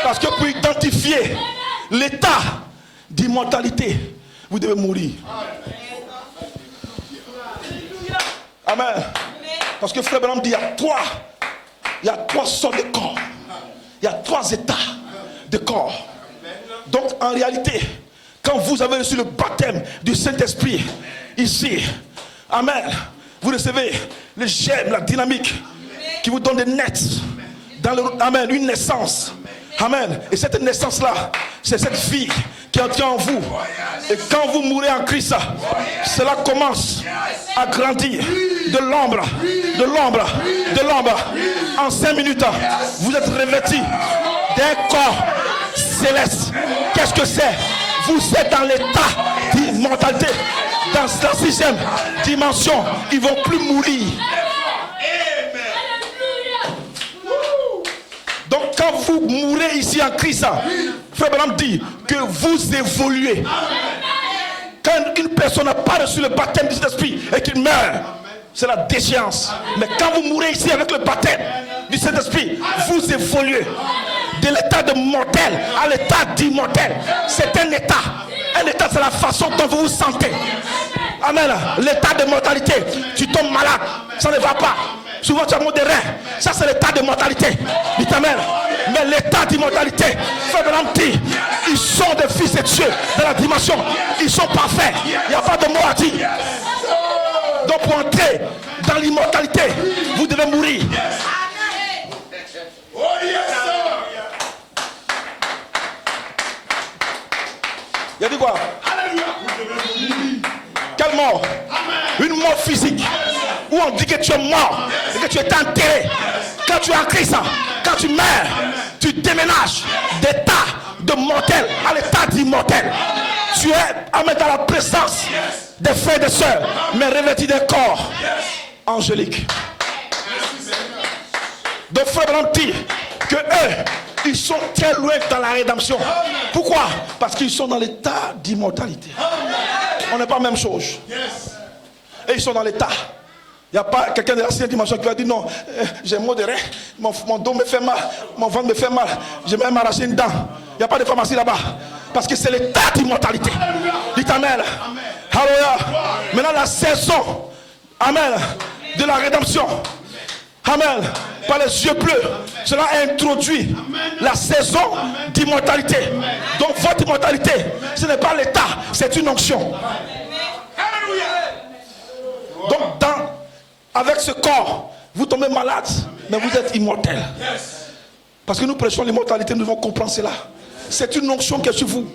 Parce que pour identifier l'état d'immortalité, vous devez mourir. Amen. Parce que Frère Branham dit il y a trois sortes de corps. Il y a 3 états de corps. Donc en réalité, quand vous avez reçu le baptême du Saint-Esprit ici, amen, vous recevez le germe, la dynamique qui vous donne des nets dans le, amen, une naissance. Amen. Et cette naissance-là, c'est cette vie qui est en vous. Et quand vous mourrez en Christ, cela commence à grandir de l'ombre, de l'ombre, de l'ombre. En 5 minutes, vous êtes revêtis d'un corps céleste. Qu'est-ce que c'est? Vous êtes dans l'état d'immortalité. Dans la 6e dimension, ils ne vont plus mourir. Donc quand vous mourrez ici en Christ, Frère Branham dit que vous évoluez. Quand une personne n'a pas reçu le baptême du Saint-Esprit et qu'il meurt, c'est la déchéance. Mais quand vous mourrez ici avec le baptême du Saint-Esprit, vous évoluez de l'état de mortel à l'état d'immortel. C'est un état. Un état, c'est la façon dont vous vous sentez. Amen. L'état de mortalité. Tu tombes malade, ça ne va pas. Souvent tu as mot de rein. Ça c'est l'état de mortalité. Dites amen. Mais l'état d'immortalité, Frère Branham dit, ils sont des fils de Dieu dans la dimension. Ils sont parfaits. Il n'y a pas de mot à dire. Donc pour entrer dans l'immortalité, vous devez mourir. Il a dit quoi? Quelle mort? Une mort physique. Où on dit que tu es mort et que tu es enterré. Quand tu es en Christ, quand tu meurs, tu déménages d'état de mortel à l'état d'immortel. Tu es amené dans la présence des frères et des sœurs, mais revêtu d'un corps angélique. Donc Frère Branham dit que eux, ils sont très loin dans la rédemption. Pourquoi? Parce qu'ils sont dans l'état d'immortalité. On n'est pas la même chose. Et ils sont dans l'état. Il n'y a pas quelqu'un de la 6e dimension qui va dire non, j'ai un mot de rein, mon dos me fait mal, mon ventre me fait mal, j'ai même arraché une dent. Il n'y a pas de pharmacie là-bas. Parce que c'est l'état d'immortalité. Dites amen. Alléluia. Maintenant la saison, amen, de la rédemption. Amen. Par les yeux bleus, cela a introduit la saison d'immortalité. Donc votre immortalité, ce n'est pas l'état, c'est une onction. Donc avec ce corps, vous tombez malade, mais vous êtes immortel. Parce que nous prêchons l'immortalité, nous devons comprendre cela. C'est une onction qui est sur vous.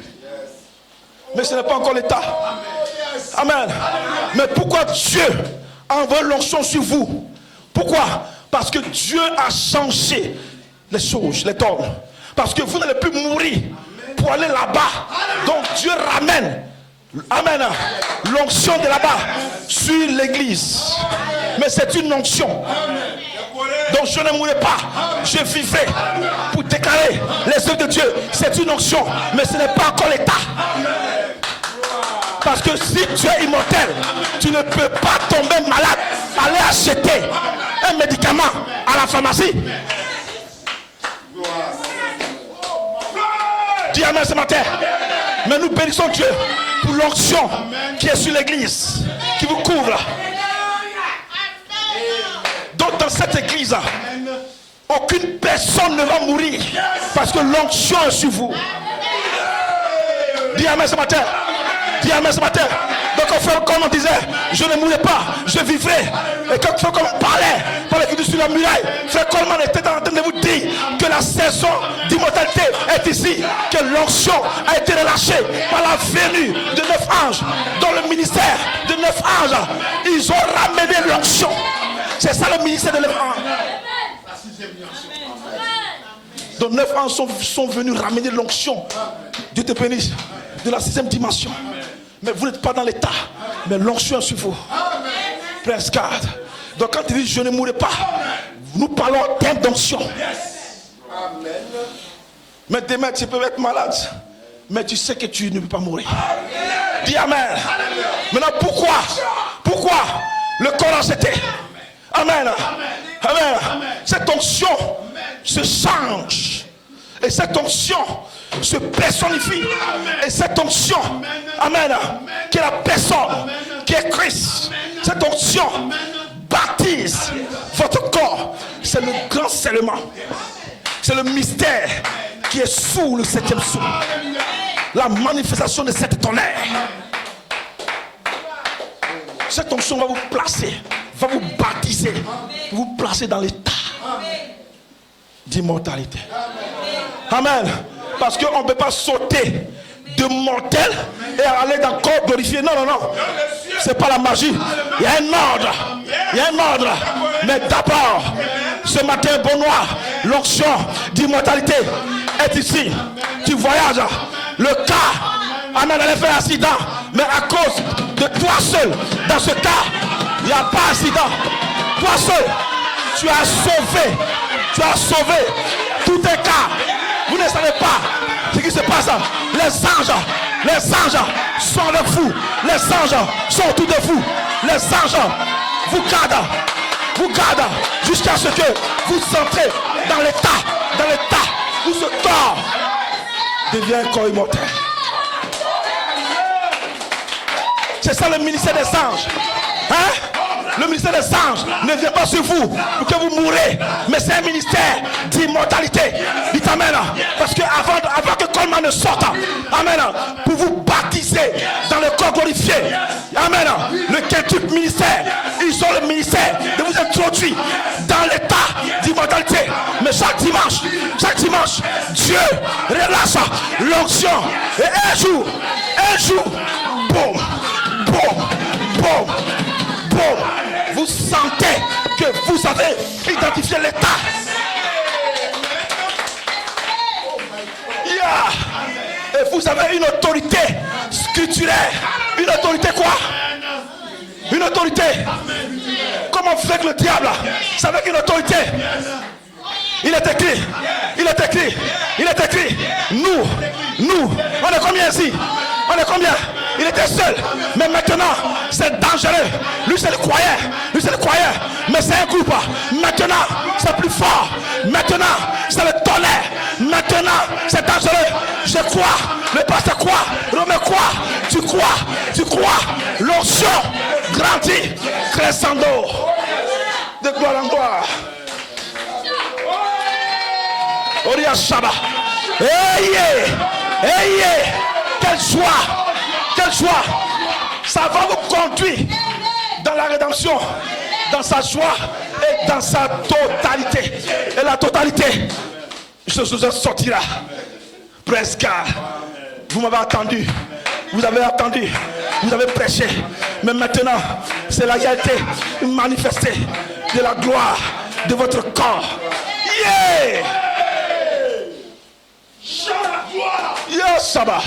Mais ce n'est pas encore l'état. Amen. Mais pourquoi Dieu envoie l'onction sur vous? Pourquoi? Parce que Dieu a changé les choses, les donnes. Parce que vous n'allez plus mourir pour aller là-bas. Donc Dieu ramène, amen, l'onction de là-bas sur l'église. Mais c'est une onction. Donc je ne mourrai pas, je vivrai pour déclarer les œuvres de Dieu. C'est une onction, mais ce n'est pas encore l'état. Parce que si tu es immortel, tu ne peux pas tomber malade, aller acheter un médicament à la pharmacie. Dis amen ce matin. Mais nous bénissons Dieu pour l'onction qui est sur l'église, qui vous couvre. Donc dans cette église, aucune personne ne va mourir parce que l'onction est sur vous. Dis amen ce matin. Dis amen ce matin. Donc on fait comme on disait, je ne mourrai pas, je vivrai. Et quand on parlait sur la muraille, frère Coleman était en train de vous dire que la saison d'immortalité est ici, que l'onction a été relâchée par la venue de 9 anges. Dans le ministère de 9 anges, ils ont ramené l'onction. C'est ça le ministère de 9 anges. Donc 9 anges sont venus ramener l'onction. Dieu te bénisse. De la 6e dimension. Mais vous n'êtes pas dans l'état, mais l'onction est sur vous. Praise God. Donc quand il dit je ne mourrai pas, nous parlons en termes d'onction. Mais demain tu peux être malade, mais tu sais que tu ne peux pas mourir. Dis amen. Maintenant pourquoi le corps a jeté? Amen. Amen. Cette onction se change. Et cette onction se personnifie. Et cette onction, amen, qui est la personne, qui est Christ, cette onction baptise votre corps. C'est le grand scellement. C'est le mystère qui est sous le 7e sceau. La manifestation de cette tonnerre. Cette onction va vous placer, va vous baptiser, vous placer dans l'état d'immortalité. Amen. Parce qu'on ne peut pas sauter de mortel et aller dans le corps glorifié. Non. C'est pas la magie. Il y a un ordre. Mais d'abord, ce matin, bon noir, l'onction d'immortalité est ici. Tu voyages. Le cas, amen, allait faire accident. Mais à cause de toi seul, dans ce cas, il n'y a pas d'accident. Toi seul, tu as sauvé tout un cas. Vous ne savez pas ce qui se passe. Les anges sont avec vous. Les anges sont autour de vous. Les anges vous gardent jusqu'à ce que vous entrez dans l'état où ce corps devient un corps immortel. C'est ça le ministère des anges. Le ministère des anges ne vient pas sur vous pour que vous mourrez, mais c'est un ministère d'immortalité. Dites amen. Parce que avant que Coleman ne sorte, amen, pour vous baptiser dans le corps glorifié, amen, le quintuple ministère, ils ont le ministère de vous introduire dans l'état d'immortalité. Mais chaque dimanche, Dieu relâche l'onction. Et un jour, boum, vous sentez que vous avez identifié l'état. Et vous avez une autorité scripturaire. Une autorité quoi? Une autorité. Comment on fait avec le diable? C'est avec une autorité. Il est écrit. Nous, on est combien ici? On est combien? Il était seul. Mais maintenant, c'est dangereux. Lui, c'est le croyant. Mais c'est un groupe. Maintenant, c'est plus fort. Maintenant, c'est le tonnerre. Maintenant, c'est dangereux. Je crois. Le pasteur croit. Romain croit. Tu crois. L'onction grandit. Crescendo. De gloire en gloire. Oria Shaba. Hey, quelle joie. Ça va vous conduire dans la rédemption, dans sa joie et dans sa totalité. Et la totalité, je vous en sortira. Presque. Vous m'avez attendu. Vous avez prêché. Mais maintenant, c'est la réalité manifestée. de la gloire de votre corps. Yeah! Yeah, Saba.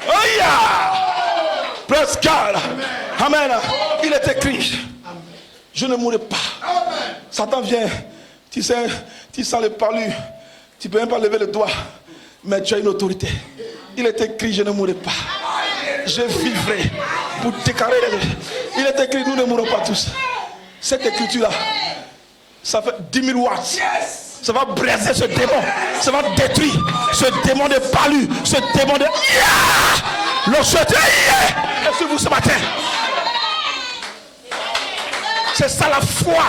Oh yeah! Praise God. Amen. Il est écrit. Je ne mourrai pas. Satan vient. Tu sais, tu sens le palu. Tu ne peux même pas lever le doigt. Mais tu as une autorité. Il est écrit, je ne mourrai pas. Je vivrai pour déclarer. Il est écrit, nous ne mourrons pas tous. Cette écriture-là, ça fait 10 000 watts. Ça va briser ce démon. Ça va détruire ce démon de palu. Ce démon de... Yeah! Le souhaité, yeah! Et sur vous ce matin. C'est ça la foi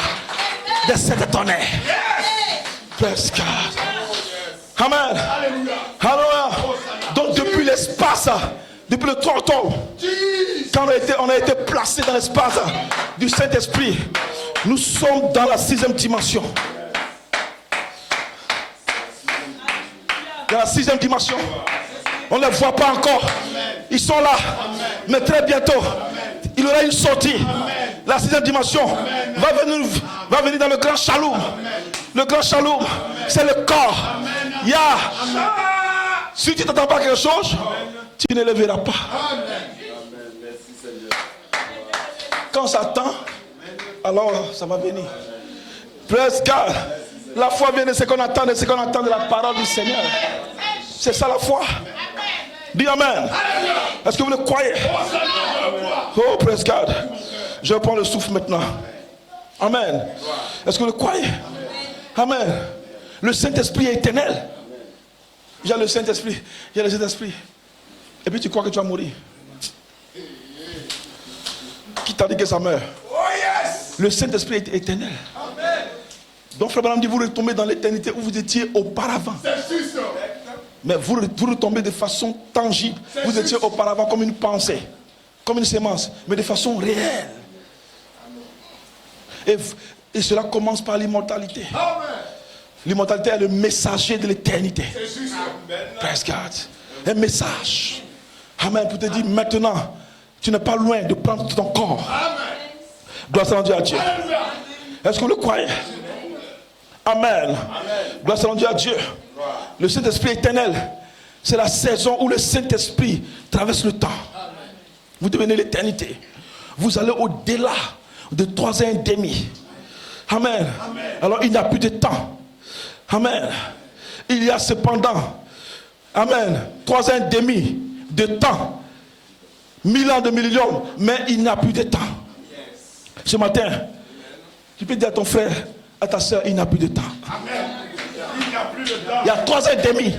de cet tonnerre. Praise God. Amen. Alléluia. Donc depuis l'espace, depuis le 3 octobre, quand on a été placé dans l'espace du Saint-Esprit, nous sommes dans la 6e dimension. Dans la 6e dimension. On ne les voit pas encore. Ils sont là. Mais très bientôt, il y aura une sortie. La 6e dimension va venir dans le grand shalom. Le grand shalom, c'est le corps. Si tu n'attends pas quelque chose, tu ne le verras pas. Quand ça attend, alors ça va venir. Praise God. La foi vient de ce qu'on attend, de ce qu'on entend de la parole du Seigneur. C'est ça la foi. Dis Amen. Est-ce que vous le croyez? Oh, praise God. Je prends le souffle maintenant. Amen. Est-ce que vous le croyez? Amen. Le Saint-Esprit est éternel. J'ai le Saint-Esprit. J'ai le Saint-Esprit. Et puis tu crois que tu vas mourir. Qui t'a dit que ça meurt? Le Saint-Esprit est éternel. Donc Frère Branham dit, vous retombez dans l'éternité où vous étiez auparavant. Mais vous retombez de façon tangible. Vous étiez auparavant comme une pensée, comme une sémence, mais de façon réelle. Et cela commence par l'immortalité. L'immortalité est le messager de l'éternité. Praise God. Un message. Amen. Pour te dire maintenant, tu n'es pas loin de prendre ton corps. Gloire à Dieu. Est-ce que vous le croyez? Amen. Gloire à Dieu. Le Saint-Esprit éternel, c'est la saison où le Saint-Esprit traverse le temps. Vous devenez l'éternité. Vous allez au-delà de 3 ans et demi. Amen. Alors il n'y a plus de temps. Amen. Il y a cependant, amen, 3 ans et demi de temps. 1000 ans de millénium, mais il n'y a plus de temps. Ce matin, tu peux dire à ton frère, à ta soeur, il n'y a plus de temps. Il y a 3 ans et demi,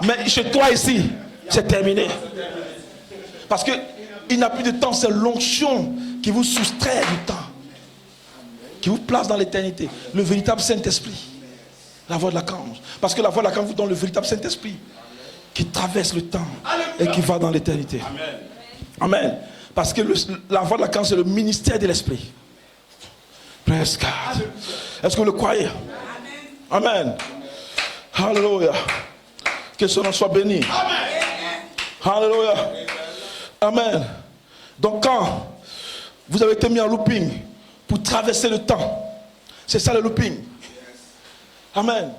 mais chez toi ici, c'est terminé. Parce que il n'y a plus de temps, c'est l'onction qui vous soustrait du temps, qui vous place dans l'éternité. Le véritable Saint-Esprit, la voix de l'archange. Parce que la voix de l'archange vous donne le véritable Saint-Esprit qui traverse le temps et qui va dans l'éternité. Amen. Parce que la voix de l'archange, c'est le ministère de l'Esprit. Praise God. Est-ce que vous le croyez? Amen. Alléluia. Que son nom soit béni. Alléluia. Amen. Donc quand vous avez été mis en looping pour traverser le temps, c'est ça le looping. Amen.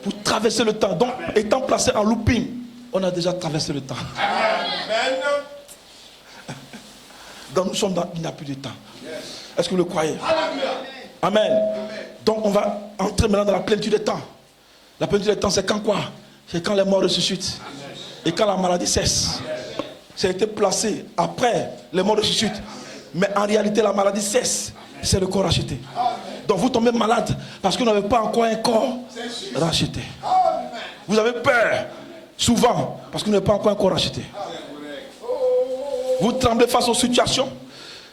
Pour traverser le temps. Donc étant placé en looping, on a déjà traversé le temps. Amen. Donc nous sommes dans, il n'y a plus de temps. Est-ce que vous le croyez? Amen. Donc on va entrer maintenant dans la plénitude des temps. La plénitude des temps, c'est quand quoi? C'est quand les morts ressuscitent. Et quand la maladie cesse. Ça a été placé après les morts ressuscitent. Mais en réalité, la maladie cesse. C'est le corps racheté. Donc vous tombez malade parce que vous n'avez pas encore un corps racheté. Vous avez peur souvent parce que vous n'avez pas encore un corps racheté. Vous tremblez face aux situations.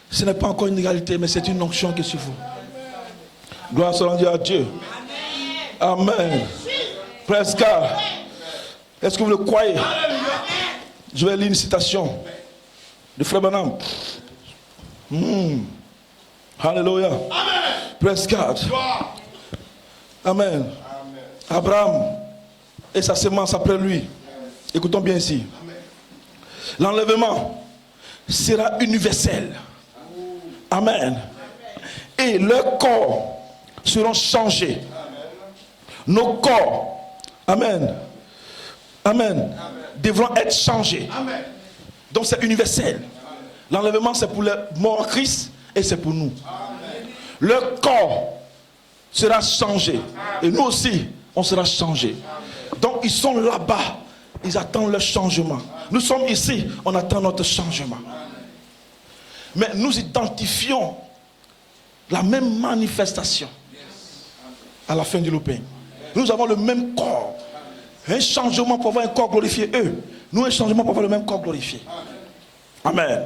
Ce n'est pas encore une égalité, mais c'est une onction qui est sur vous. Gloire soit rendue à Dieu. Amen. Praise God. Est-ce que vous le croyez? Je vais lire une citation de Frère Branham. Alléluia. Praise God. Amen. Abraham et sa sémence après lui. Écoutons bien ici. L'enlèvement sera universel. Amen. Et leur corps seront changés. Nos corps, amen, amen, devront être changés. Donc c'est universel. L'enlèvement c'est pour les morts en Christ et c'est pour nous. Leur corps sera changé. Et nous aussi, on sera changé. Donc ils sont là-bas. Ils attendent leur changement. Nous sommes ici, on attend notre changement. Mais nous identifions la même manifestation à la fin du looping. Nous avons le même corps. Un changement pour avoir un corps glorifié. Eux, nous un changement pour avoir le même corps glorifié. Amen.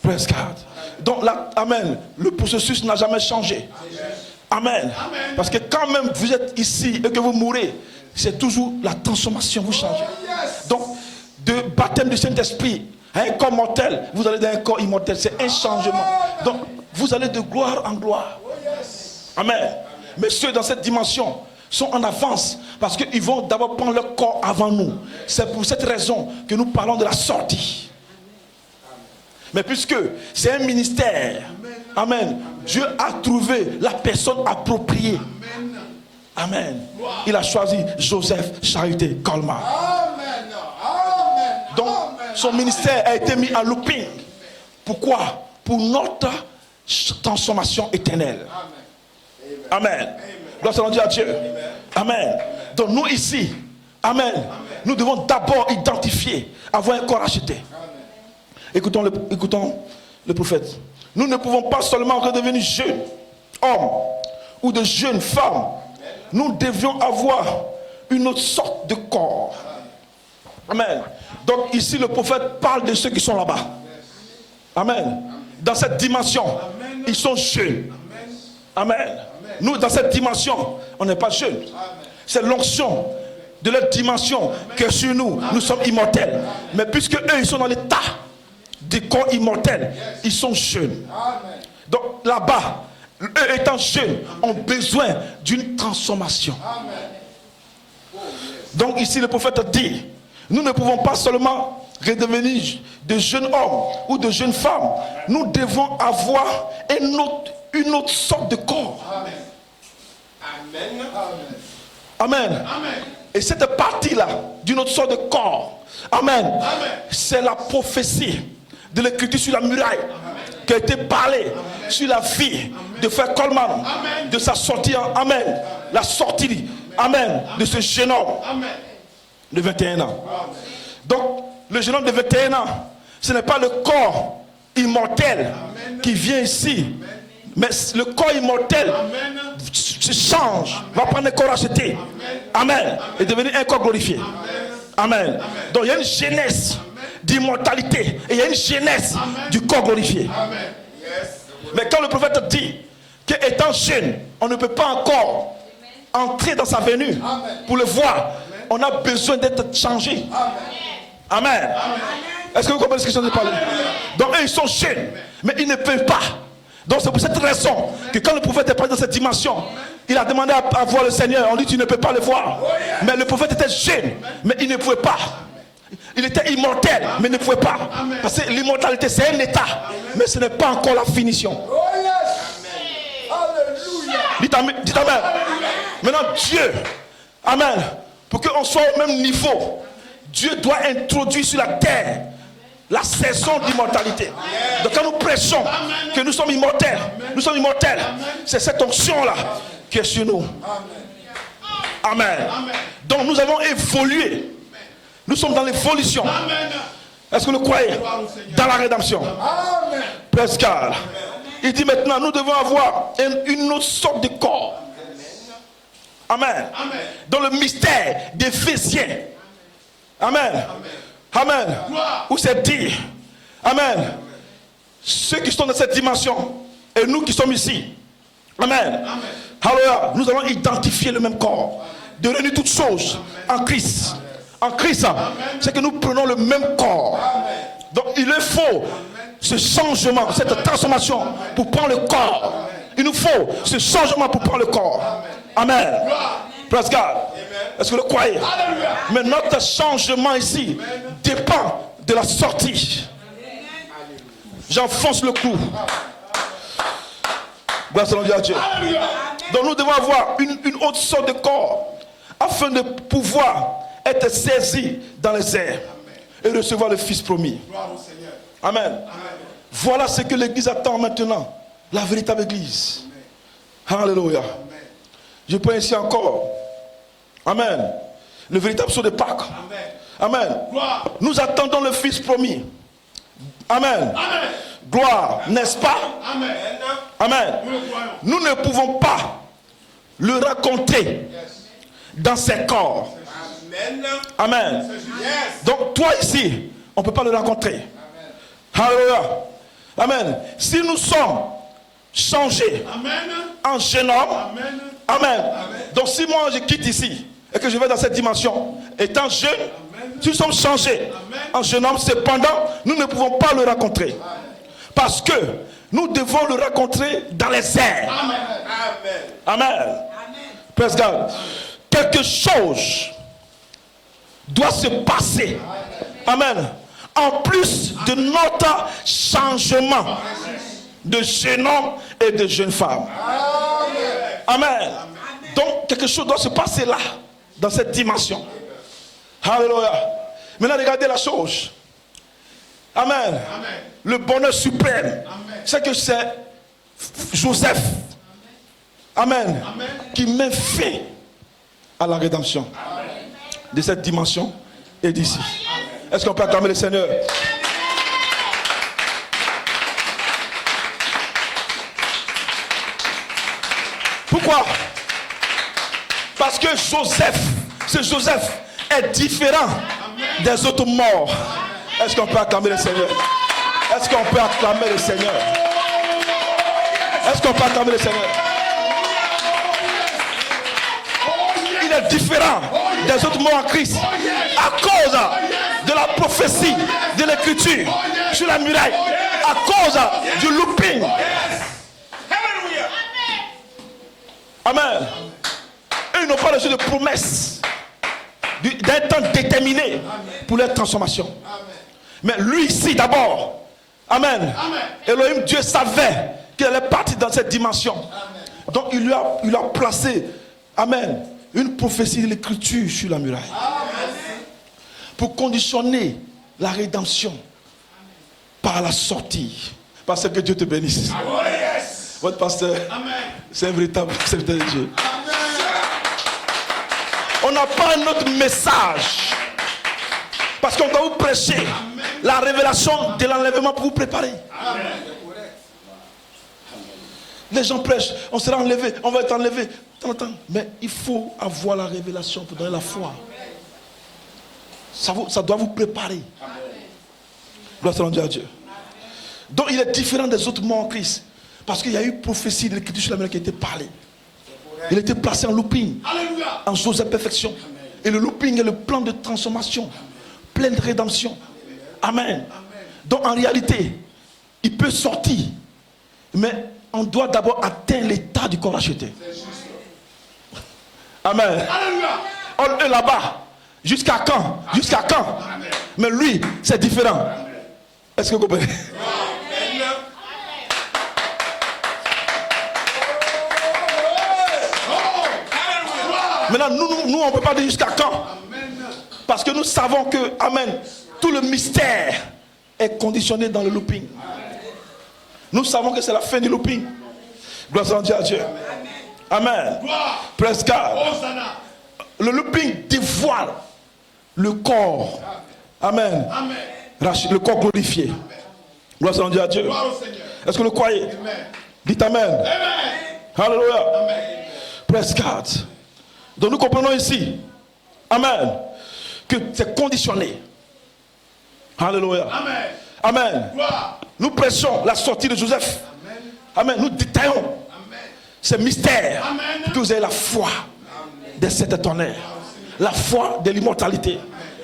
Praise God. Donc là, amen. Le processus n'a jamais changé. Amen. Parce que quand même vous êtes ici et que vous mourrez, c'est toujours la transformation, vous changez. Donc, de baptême du Saint-Esprit à un corps mortel, vous allez dans un corps immortel. C'est un changement. Donc, vous allez de gloire en gloire. Amen. Mais ceux dans cette dimension sont en avance parce qu'ils vont d'abord prendre leur corps avant nous. C'est pour cette raison que nous parlons de la sortie. Mais puisque c'est un ministère, amen, Dieu a trouvé la personne appropriée. Amen. Il a choisi Joseph Charité Colmar. Donc, son ministère a été mis en looping. Pourquoi? Pour notre transformation éternelle. Amen. Gloire à Dieu. Amen. Donc, nous ici, amen, nous devons d'abord identifier, avoir un corps acheté. Écoutons le prophète. Nous ne pouvons pas seulement redevenir jeunes hommes ou de jeunes femmes. Nous devions avoir une autre sorte de corps. Amen. Donc ici le prophète parle de ceux qui sont là-bas. Amen. Dans cette dimension, ils sont jeunes. Amen. Nous dans cette dimension, on n'est pas jeunes. C'est l'onction de leur dimension que sur nous, nous sommes immortels. Mais puisque eux, ils sont dans l'état du corps immortel, ils sont jeunes. Donc là-bas, eux étant jeunes, ont besoin d'une transformation. Donc ici le prophète dit, nous ne pouvons pas seulement redevenir de jeunes hommes ou de jeunes femmes. Nous devons avoir une autre sorte de corps. Amen. Et cette partie-là, d'une autre sorte de corps, amen, c'est la prophétie de l'écriture sur la muraille qui a été parlée sur la vie de Frère Coleman, de sa sortie, amen, la sortie, amen, de ce jeune homme de 21 ans. Donc, le jeune homme de 21 ans, ce n'est pas le corps immortel qui vient ici, mais le corps immortel se change, va prendre un corps acheté, amen, et devenir un corps glorifié. Amen. Donc, il y a une jeunesse d'immortalité et il y a une jeunesse du corps glorifié. Mais quand le prophète dit qu'étant jeune, on ne peut pas encore entrer dans sa venue pour le voir, on a besoin d'être changé. Amen. Est-ce que vous comprenez ce que je veux parler? Donc eux, ils sont jeunes, mais ils ne peuvent pas. Donc c'est pour cette raison que quand le prophète est passé dans cette dimension, il a demandé à voir le Seigneur. On dit tu ne peux pas le voir. Mais le prophète était jeune, mais il ne pouvait pas. Il était immortel, mais il ne pouvait pas. Parce que l'immortalité c'est un état, mais ce n'est pas encore la finition. Dites amen. Maintenant Dieu, amen, pour qu'on soit au même niveau, Dieu doit introduire sur la terre la saison d'immortalité. Donc quand nous prêchons que nous sommes immortels, c'est cette onction-là qui est sur nous. Amen. Donc nous avons évolué. Nous sommes dans l'évolution. Est-ce que vous le croyez? Dans la rédemption. Praise God. Il dit maintenant, nous devons avoir une autre sorte de corps. Amen. Dans le mystère d'Éphésiens. Amen. Amen. Où c'est dit, amen, ceux qui sont dans cette dimension et nous qui sommes ici, amen, alléluia, nous allons identifier le même corps, de réunir toutes choses en Christ. En Christ, c'est que nous prenons le même corps. Donc il faut ce changement, cette transformation pour prendre le corps. Il nous faut ce changement pour prendre le corps. Amen. Praise God. Est-ce que vous le croyez? Mais notre changement ici dépend de la sortie. J'enfonce le clou. Gloire à Dieu. Donc nous devons avoir une autre sorte de corps afin de pouvoir être saisis dans les airs et recevoir le Fils promis. Amen. Voilà ce que l'Église attend maintenant. La véritable Église. Alléluia. Je prends ici encore. Amen. Le véritable saut de Pâques. Amen. Nous attendons le Fils promis. Amen. Gloire, n'est-ce pas? Amen. Nous ne pouvons pas le raconter dans ses corps. Amen. Donc toi ici, on ne peut pas le rencontrer. Alléluia. Amen. Si nous sommes changés en jeune homme, amen. Donc si moi je quitte ici et que je vais dans cette dimension, étant jeune, si nous sommes changés en jeune homme, cependant, nous ne pouvons pas le rencontrer. Parce que nous devons le rencontrer dans les airs. Amen. Praise God. Quelque chose doit se passer. Amen. En plus de notre changement de jeune homme et de jeune femme. Amen. Donc quelque chose doit se passer là, dans cette dimension. Alléluia. Maintenant regardez la chose. Amen. Le bonheur suprême, c'est que c'est Joseph. Amen. Qui met fin à la rédemption de cette dimension et d'ici. Est-ce qu'on peut acclamer le Seigneur? Pourquoi? Parce que ce Joseph est différent des autres morts. Est-ce qu'on peut acclamer le Seigneur? Est-ce qu'on peut acclamer le Seigneur? Est-ce qu'on peut acclamer le Seigneur? Il est différent des autres morts en Christ à cause de la prophétie de l'écriture sur la muraille, à cause du looping. Amen. Et ils n'ont pas reçu de promesse d'un temps déterminé pour leur transformation. Mais lui ici d'abord, amen. Elohim, Dieu savait qu'il allait partir dans cette dimension. Donc il lui a placé, amen, une prophétie de l'écriture sur la muraille. Pour conditionner la rédemption par la sortie. Parce que Dieu te bénisse. Votre pasteur, c'est un véritable serviteur de Dieu. On n'a pas un autre message. Parce qu'on doit vous prêcher la révélation de l'enlèvement pour vous préparer. Les gens prêchent, on sera enlevé, on va être enlevé. Mais il faut avoir la révélation pour donner la foi. Ça doit vous préparer. Gloire à Dieu. Donc il est différent des autres morts en Christ. Parce qu'il y a eu prophétie de l'écriture sur la mer qui a été parlée. Il était placé en looping, en chose de perfection. Et le looping est le plan de transformation, plein de rédemption. Amen. Donc en réalité, il peut sortir, mais on doit d'abord atteindre l'état du corps acheté. Amen. On est là-bas. Jusqu'à quand? Jusqu'à quand? Mais lui, c'est différent. Est-ce que vous comprenez? Maintenant, nous on ne peut pas dire jusqu'à quand. Parce que nous savons que, amen, tout le mystère est conditionné dans le looping. Nous savons que c'est la fin du looping. Gloire à Dieu. Amen. Praise God. Le looping dévoile le corps. Amen. Le corps glorifié. Gloire à Dieu. Est-ce que vous le croyez? Dites Amen. Alléluia. Praise God. Donc nous comprenons ici, amen, que c'est conditionné. Alléluia. Amen. Nous prêchons la sortie de Joseph. Amen. Nous détaillons ces mystères pour que vous ayez la foi des sept tonnerres, la foi de l'immortalité.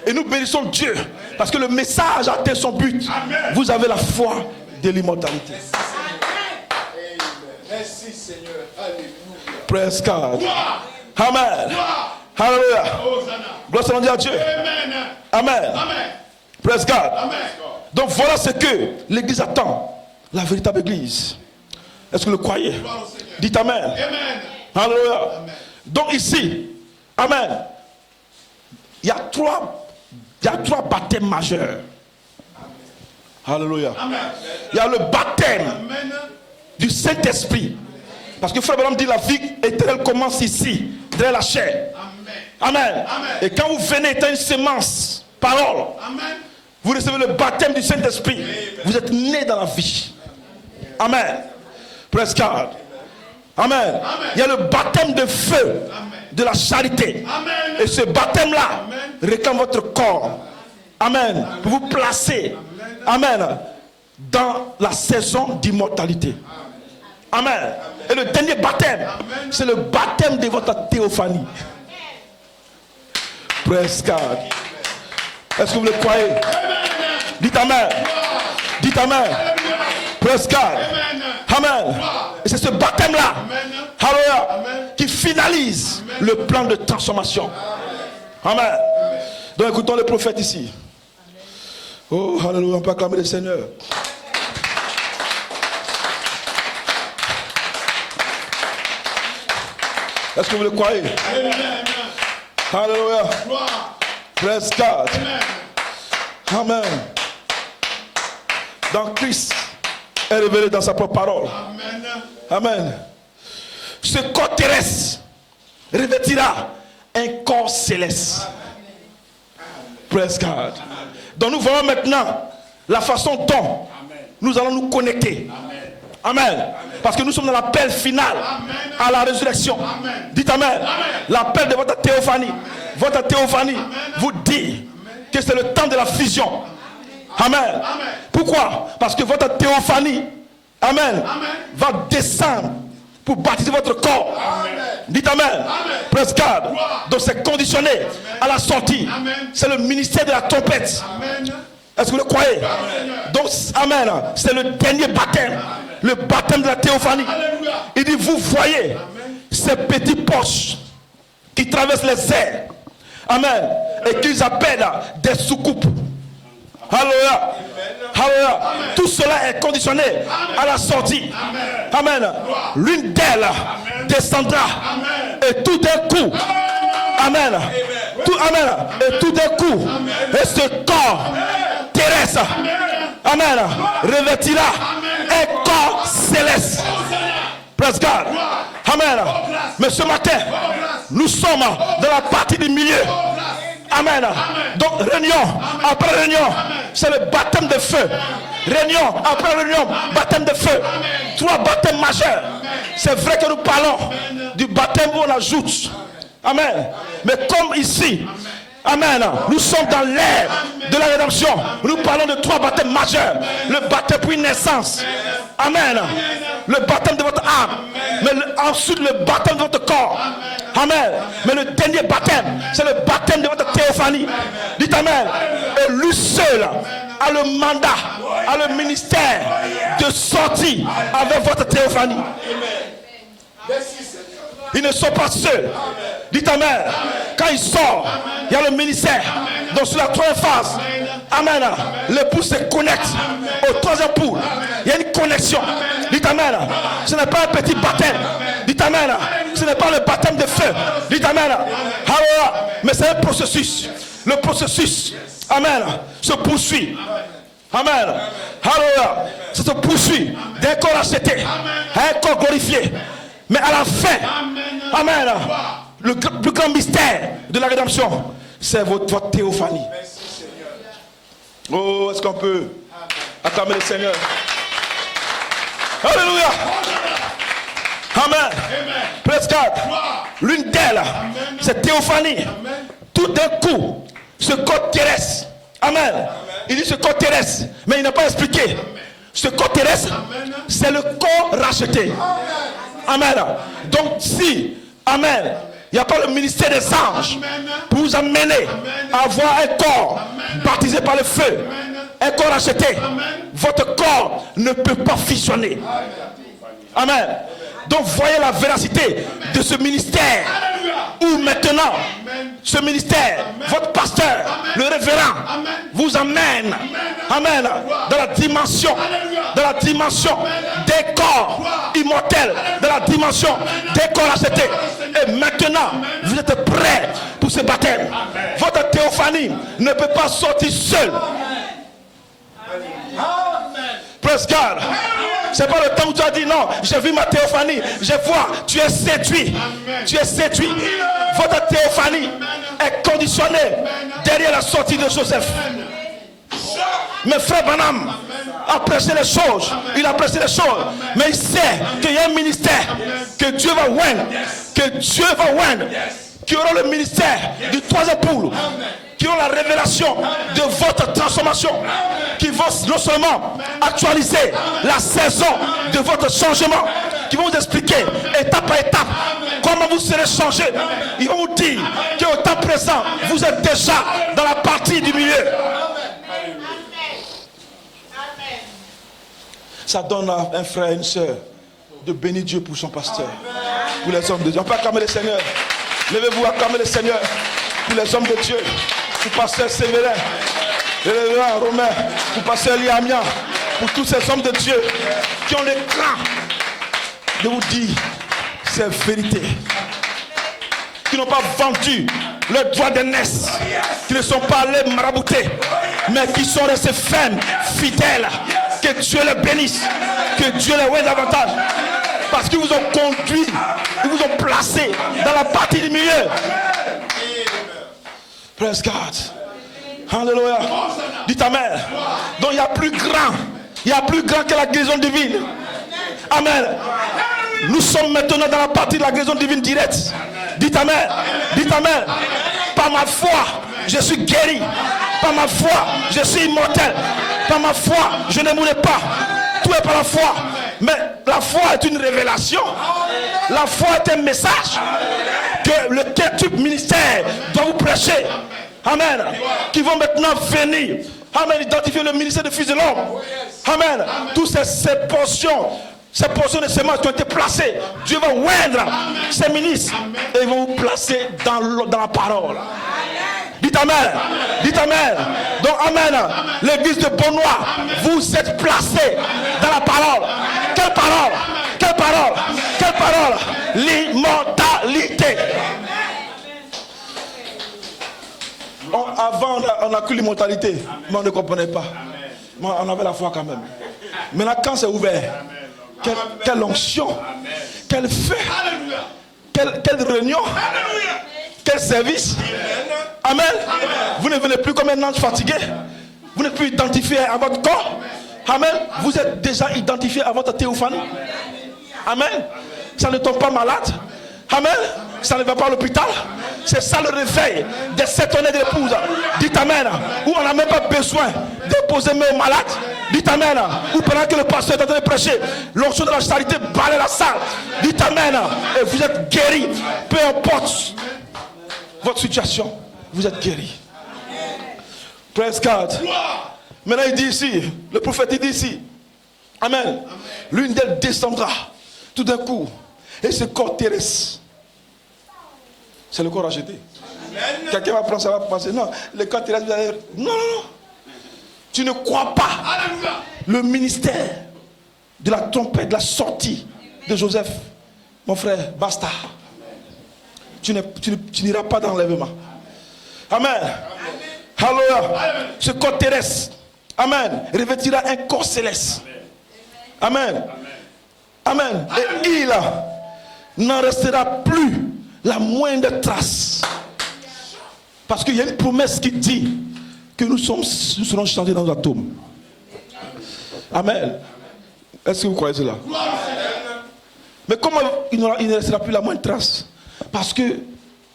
Et nous bénissons Dieu parce que le message a atteint son but. Vous avez la foi de l'immortalité. Merci Seigneur. Alléluia. Praise God. Amen. Alléluia. Gloire à Dieu. Amen. Praise God. Donc voilà ce que l'Église attend. La véritable Église. Est-ce que vous le croyez? Dites Amen. Alléluia. Donc ici, amen, il y a trois baptêmes majeurs. Alléluia. Il y a le baptême du Saint-Esprit. Parce que Frère Branham dit la vie éternelle commence ici, dans la chair. Amen. Et quand vous venez étant une semence, parole, vous recevez le baptême du Saint-Esprit. Vous êtes né dans la vie. Amen. Praise God. Amen. Il y a le baptême de feu de la charité. Et ce baptême-là réclame votre corps. Amen. Pour vous placer. Amen. Dans la saison d'immortalité. Amen. Et le dernier baptême, c'est le baptême de votre théophanie. Praise God. Est-ce que vous le croyez? Dites Amen. Dites Amen. Praise God. Amen. Et c'est ce baptême-là, Alléluia, qui finalise le plan de transformation. Amen. Donc écoutons le prophète ici. Oh, Alléluia, on peut acclamer le Seigneur. Est-ce que vous le croyez? Alléluia. Praise God. Amen. Dans Christ est révélé dans sa propre parole. Amen. Ce corps terrestre revêtira un corps céleste. Praise God. Donc nous voyons maintenant la façon dont nous allons nous connecter. Amen. Parce que nous sommes dans l'appel final à la résurrection. Dites Amen. L'appel de votre théophanie. Votre théophanie vous dit que c'est le temps de la fusion. Amen. Pourquoi? Parce que votre théophanie, Amen, va descendre pour baptiser votre corps. Dites Amen. Praise God. Donc c'est conditionné à la sortie. C'est le ministère de la trompette. Est-ce que vous le croyez? Donc Amen, c'est le dernier baptême. Le baptême de la théophanie. Il dit, vous voyez ces petits poches qui traversent les airs. Amen. Et qu'ils appellent des soucoupes. Alléluia. Alléluia. Tout cela est conditionné à la sortie. Amen. L'une d'elles descendra. Et tout d'un coup. Amen. Amen. Et tout d'un coup. Et ce corps terrestre. Amen. Revêtira un corps céleste. Praise God. Amen. Mais ce matin, nous sommes dans la partie du milieu. Amen. Donc réunion après réunion, c'est le baptême de feu. Réunion après réunion, baptême de feu. Trois baptêmes majeurs. C'est vrai que nous parlons du baptême où on ajoute. Amen. Mais comme ici, amen, nous sommes dans l'ère de la rédemption. Nous parlons de trois baptêmes majeurs. Le baptême pour une naissance. Amen. Le baptême de votre âme. Mais ensuite le baptême de votre corps. Amen. Mais le dernier baptême, c'est le baptême de votre théophanie. Dites Amen. Et lui seul a le mandat, a le ministère de sortir avec votre théophanie. Ils ne sont pas seuls. Dites Amen. Quand ils sortent, il y a le ministère. Donc sur la troisième phase, Amen, l'époux se connecte au troisième poule. Il y a une connexion. Dites Amen. Ce n'est pas un petit baptême. Dites Amen. Ce n'est pas le baptême de feu. Dites Amen. Alléluia. Mais c'est un processus. Le processus, Amen, se poursuit. Amen. Alléluia. Ça se poursuit d'un corps acheté à un corps glorifié. Mais à la fin, Amen, le plus grand mystère de la rédemption, c'est votre théophanie. Oh, est-ce qu'on peut acclamer le Seigneur? Alléluia. Amen. Praise God. L'une d'elles, c'est théophanie. Tout d'un coup, ce corps terrestre. Amen. Il dit ce corps terrestre, mais il n'a pas expliqué. Ce corps terrestre, c'est le corps racheté. Amen. Donc si, Amen, il n'y a pas le ministère des anges pour vous amener à avoir un corps baptisé par le feu, un corps racheté, votre corps ne peut pas fusionner. Amen. Donc voyez la véracité de ce ministère où maintenant ce ministère, votre pasteur, le révérend, vous amène, amen, dans la dimension des corps immortels, dans la dimension des corps achetés. Et maintenant, vous êtes prêts pour ce baptême. Votre théophanie ne peut pas sortir seule. Praise God. C'est pas le temps où tu as dit non, j'ai vu ma théophanie, je vois, tu es séduit. Tu es séduit. Votre théophanie est conditionnée derrière la sortie de Joseph. Mais frère Branham a prêché les choses, il a prêché les choses, mais il sait qu'il y a un ministère que Dieu va oindre, qui aura le ministère du troisième poule, qui aura la révélation de votre transformation, qui vont non seulement actualiser la saison de votre changement, qui vont vous expliquer étape par étape comment vous serez changé. Ils vont vous dire qu'au temps présent, vous êtes déjà dans la partie du milieu. Ça donne à un frère et une soeur de bénir Dieu pour son pasteur, pour les hommes de Dieu. On peut acclamer le Seigneur. Levez-vous, acclamez le Seigneur pour les hommes de Dieu, pour pasteur Sévérin, le révérend Romain, pour pasteur Liamia, pour tous ces hommes de Dieu qui ont le cran de vous dire c'est vérité, qui n'ont pas vendu le droit d'aînesse, qui ne sont pas allés marabouter, mais qui sont restés fermes, fidèles. Que Dieu les bénisse, que Dieu les ouvre davantage, parce qu'ils vous ont conduit, ils vous ont placé dans la partie du milieu. Praise God. Alléluia. Dites Amen. Donc il y a plus grand que la guérison divine. Amen. Nous sommes maintenant dans la partie de la guérison divine directe. Dites Amen. Dites Amen. Par ma foi, je suis guéri. Par ma foi, je suis immortel. Par ma foi, je ne mourrai pas. Tout est par la foi. Mais la foi est une révélation. La foi est un message que le quintuple ministère doit vous prêcher. Amen. Qui vont maintenant venir. Amen. Identifier le ministère du Fils de l'homme. Amen. Toutes ces portions. Ces portions de semences qui ont été placées. Dieu va oindre ces ministres. Et ils vont vous placer dans la parole. Dites Amen. Dites Amen. Donc Amen. L'église de Beaunois, vous êtes placés dans la parole. Quelle parole? Quelle parole? Quelle parole? L'immortalité. Avant, on a cru l'immortalité, mais on ne comprenait pas. Mais on avait la foi quand même. Maintenant, quand c'est ouvert, quelle onction, quel feu, quelle réunion, quel service. Amen. Vous ne venez plus comme un ange fatigué. Vous n'êtes plus identifié à votre corps. Amen. Vous êtes déjà identifié à votre théophanie. Amen. Ça ne tombe pas malade. Amen. Ça ne va pas à l'hôpital. C'est ça le réveil des 7 années de l'épouse. Dites Amen. Où on n'a même pas besoin de poser main aux malades. Dites Amen. Ou pendant que le pasteur est en train de prêcher, l'onction de la charité balaye la salle. Dites Amen. Et vous êtes guéris. Peu importe votre situation, vous êtes guéris. Praise God. Maintenant il dit ici, le prophète il dit ici, Amen. L'une d'elles descendra tout d'un coup. Et ce corps terrestre, c'est le corps acheté. Quelqu'un va prendre ça, va passer. Non, le corps terrestre, non. Tu ne crois pas. Le ministère de la trompette, de la sortie de Joseph, mon frère, basta. Tu n'iras pas dans l'enlèvement. Amen. Alléluia. Ce corps terrestre, Amen, revêtira un corps céleste. Amen. Amen. Et il n'en restera plus la moindre trace. Parce qu'il y a une promesse qui dit que nous serons changés dans nos atomes. Amen. Est-ce que vous croyez cela? Mais comment il ne restera plus la moindre trace? Parce que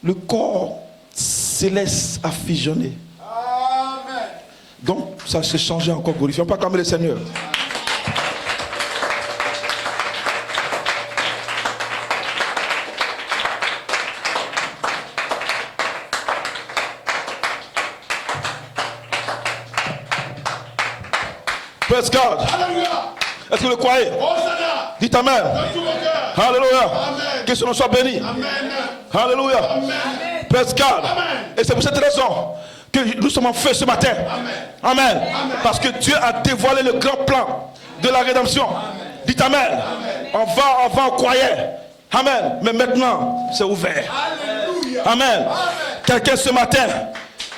le corps céleste a fusionné. Donc ça s'est changé encore, glorifié. On peut acclamer le Seigneur. Praise God. Est-ce que vous le croyez? Dites Amen. Alléluia. Que son nom soit béni. Alléluia. Praise God. Et c'est pour cette raison que nous sommes en feu ce matin. Amen. Parce que Dieu a dévoilé le grand plan de la rédemption. Dites Amen. On croyait. Amen. Mais maintenant, c'est ouvert. Amen. Quelqu'un ce matin.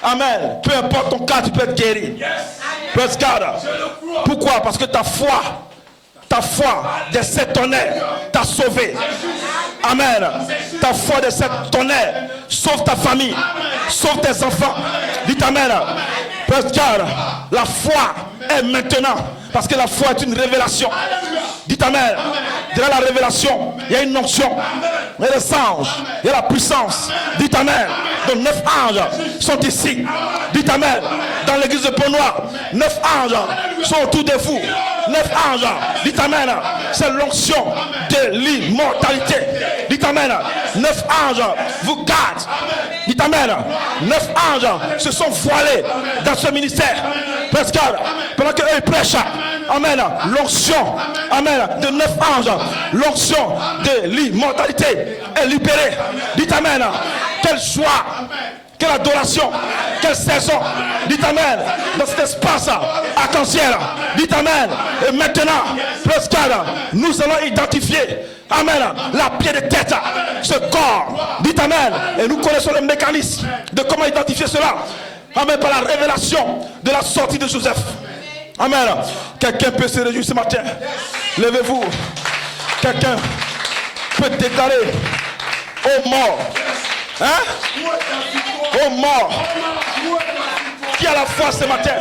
Amen. Peu importe ton cas, tu peux être guéri. Praise God. Pourquoi? Parce que ta foi des 7 tonnerres t'a sauvé. Amen. Ta foi des 7 tonnerres sauve ta famille, sauve tes enfants. Dites Amen. Praise God. La foi est maintenant. Parce que la foi est une révélation. Dites Amen. Derrière la révélation, il y a une onction. Il y a des anges. Il y a la puissance. Dites Amen. Donc 9 anges sont ici. Dites Amen. Dans l'église de Pont-Noir, 9 anges sont autour de vous. 9 anges. Dites Amen. C'est l'onction de l'immortalité. Dites Amen. 9 anges vous gardent. Dites Amen. 9 anges se sont voilés dans ce ministère. Parce que pendant qu'eux prêchent, Amen, l'onction, Amen, de 9 anges, l'onction de l'immortalité est libérée. Dites Amen. Quelle joie, quelle adoration, quelle saison. Dites Amen. Dans cet espace arc-en-ciel. Dites Amen. Et maintenant, presque, nous allons identifier, Amen, la pied de tête, ce corps. Dites Amen. Et nous connaissons le mécanisme de comment identifier cela. Amen, par la révélation de la sortie de Joseph. Amen. Quelqu'un peut se réjouir ce matin. Levez-vous. Quelqu'un peut déclarer aux morts. Hein? Aux morts. Qui a la foi ce matin?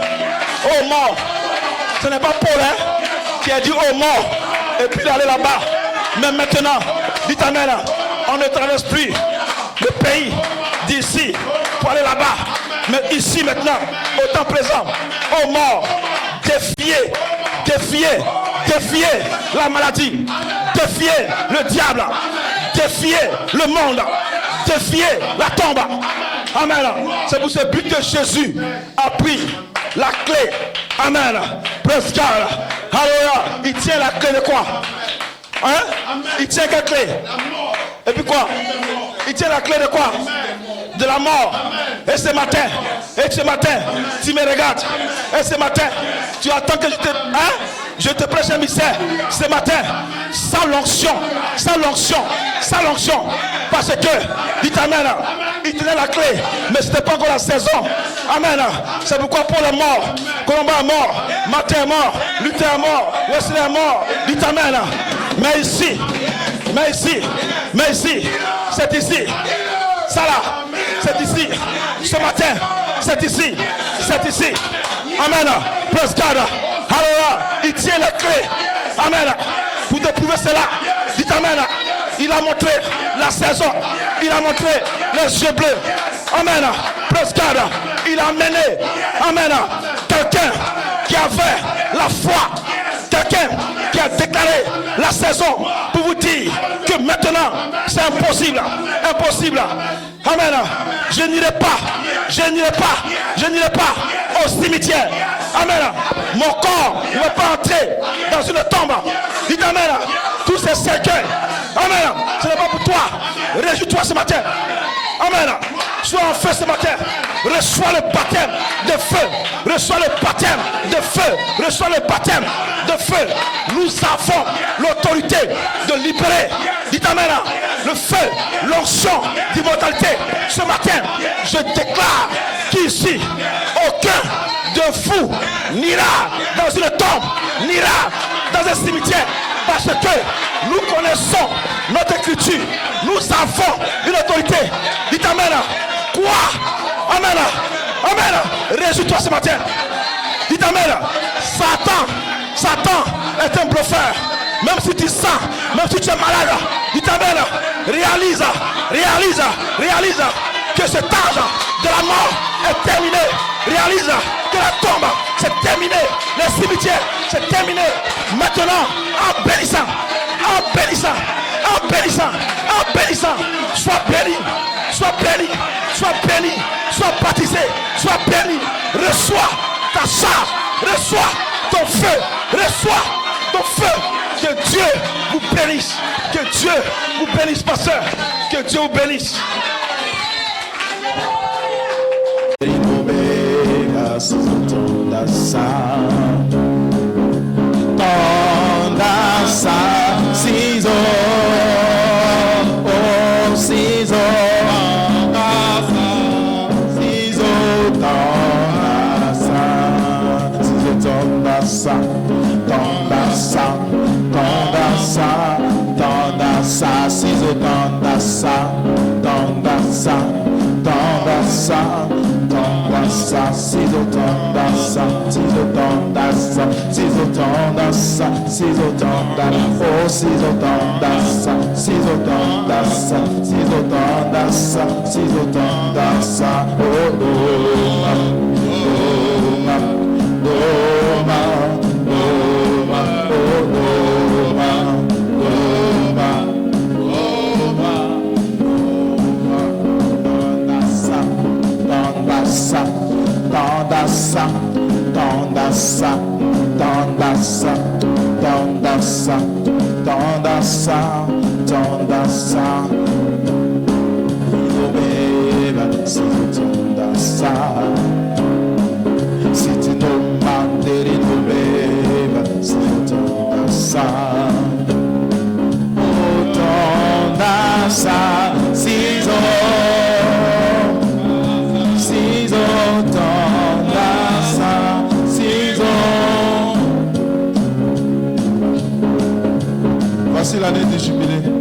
Aux morts. Ce n'est pas Paul, hein, qui a dit aux morts et puis d'aller là-bas. Mais maintenant, dites Amen. On ne traverse plus le pays d'ici pour aller là-bas. Mais ici maintenant, au temps présent, aux morts, défiez la maladie, défiez le diable, défiez le monde, défiez la tombe. Amen. C'est pour ce but que Jésus a pris la clé. Amen. Praise God. Alléluia. Il tient la clé de quoi? Hein? Il tient quelle clé? Et puis quoi? Il tient la clé de quoi? De la mort. Et ce matin, tu me regardes. Et ce matin, tu attends que je te prêche un mystère. Ce matin, sans l'onction. Parce que, dites Amen, il tenait la clé, mais ce n'était pas encore la saison. Amen. C'est pourquoi Paul est mort, Colomba est mort, Martin est mort, Luther est mort, Wesley est mort. Dites Amen. Mais ici, c'est ici. Ça là, c'est ici. Ce matin, c'est ici. Amen. Praise God. Alors, il tient la clé. Amen. Pour te prouver cela, dites Amen. Il a montré la saison. Il a montré les yeux bleus. Amen. Praise God. Il a amené, Amen, quelqu'un qui avait la foi. Quelqu'un qui a déclaré la saison pour vous dire que maintenant c'est impossible. Amen. Je n'irai pas au cimetière. Amen. Mon corps ne va pas entrer dans une tombe. Dites Amen. Tous ces cercueils. Amen. Ce n'est pas pour toi. Réjouis-toi ce matin. Amen. Sois en feu ce matin. Reçois le baptême de feu. Reçois le baptême de feu. Nous avons l'autorité de libérer. Dites Amen. Le feu, l'onction d'immortalité. Ce matin, je déclare qu'ici, aucun de vous n'ira dans une tombe, n'ira dans un cimetière. Parce que nous connaissons notre écriture. Nous avons une autorité. Dites Amen. Quoi? Amen. Réjouis-toi ce matin. Dites Amen. Satan est un bluffeur. Même si tu sens, même si tu es malade, dites Amen. Réalise que cet âge de la mort est terminé. Réalise que la tombe c'est terminé. Les cimetières c'est terminé. Maintenant, en bénissant. Sois béni, sois baptisé, sois béni. Reçois ta charge, reçois ton feu. Que Dieu vous bénisse. Pasteur. Que Dieu vous bénisse. Voici l'année du jubilé.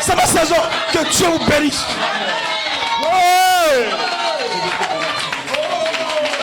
C'est ma saison. Que Dieu vous bénisse.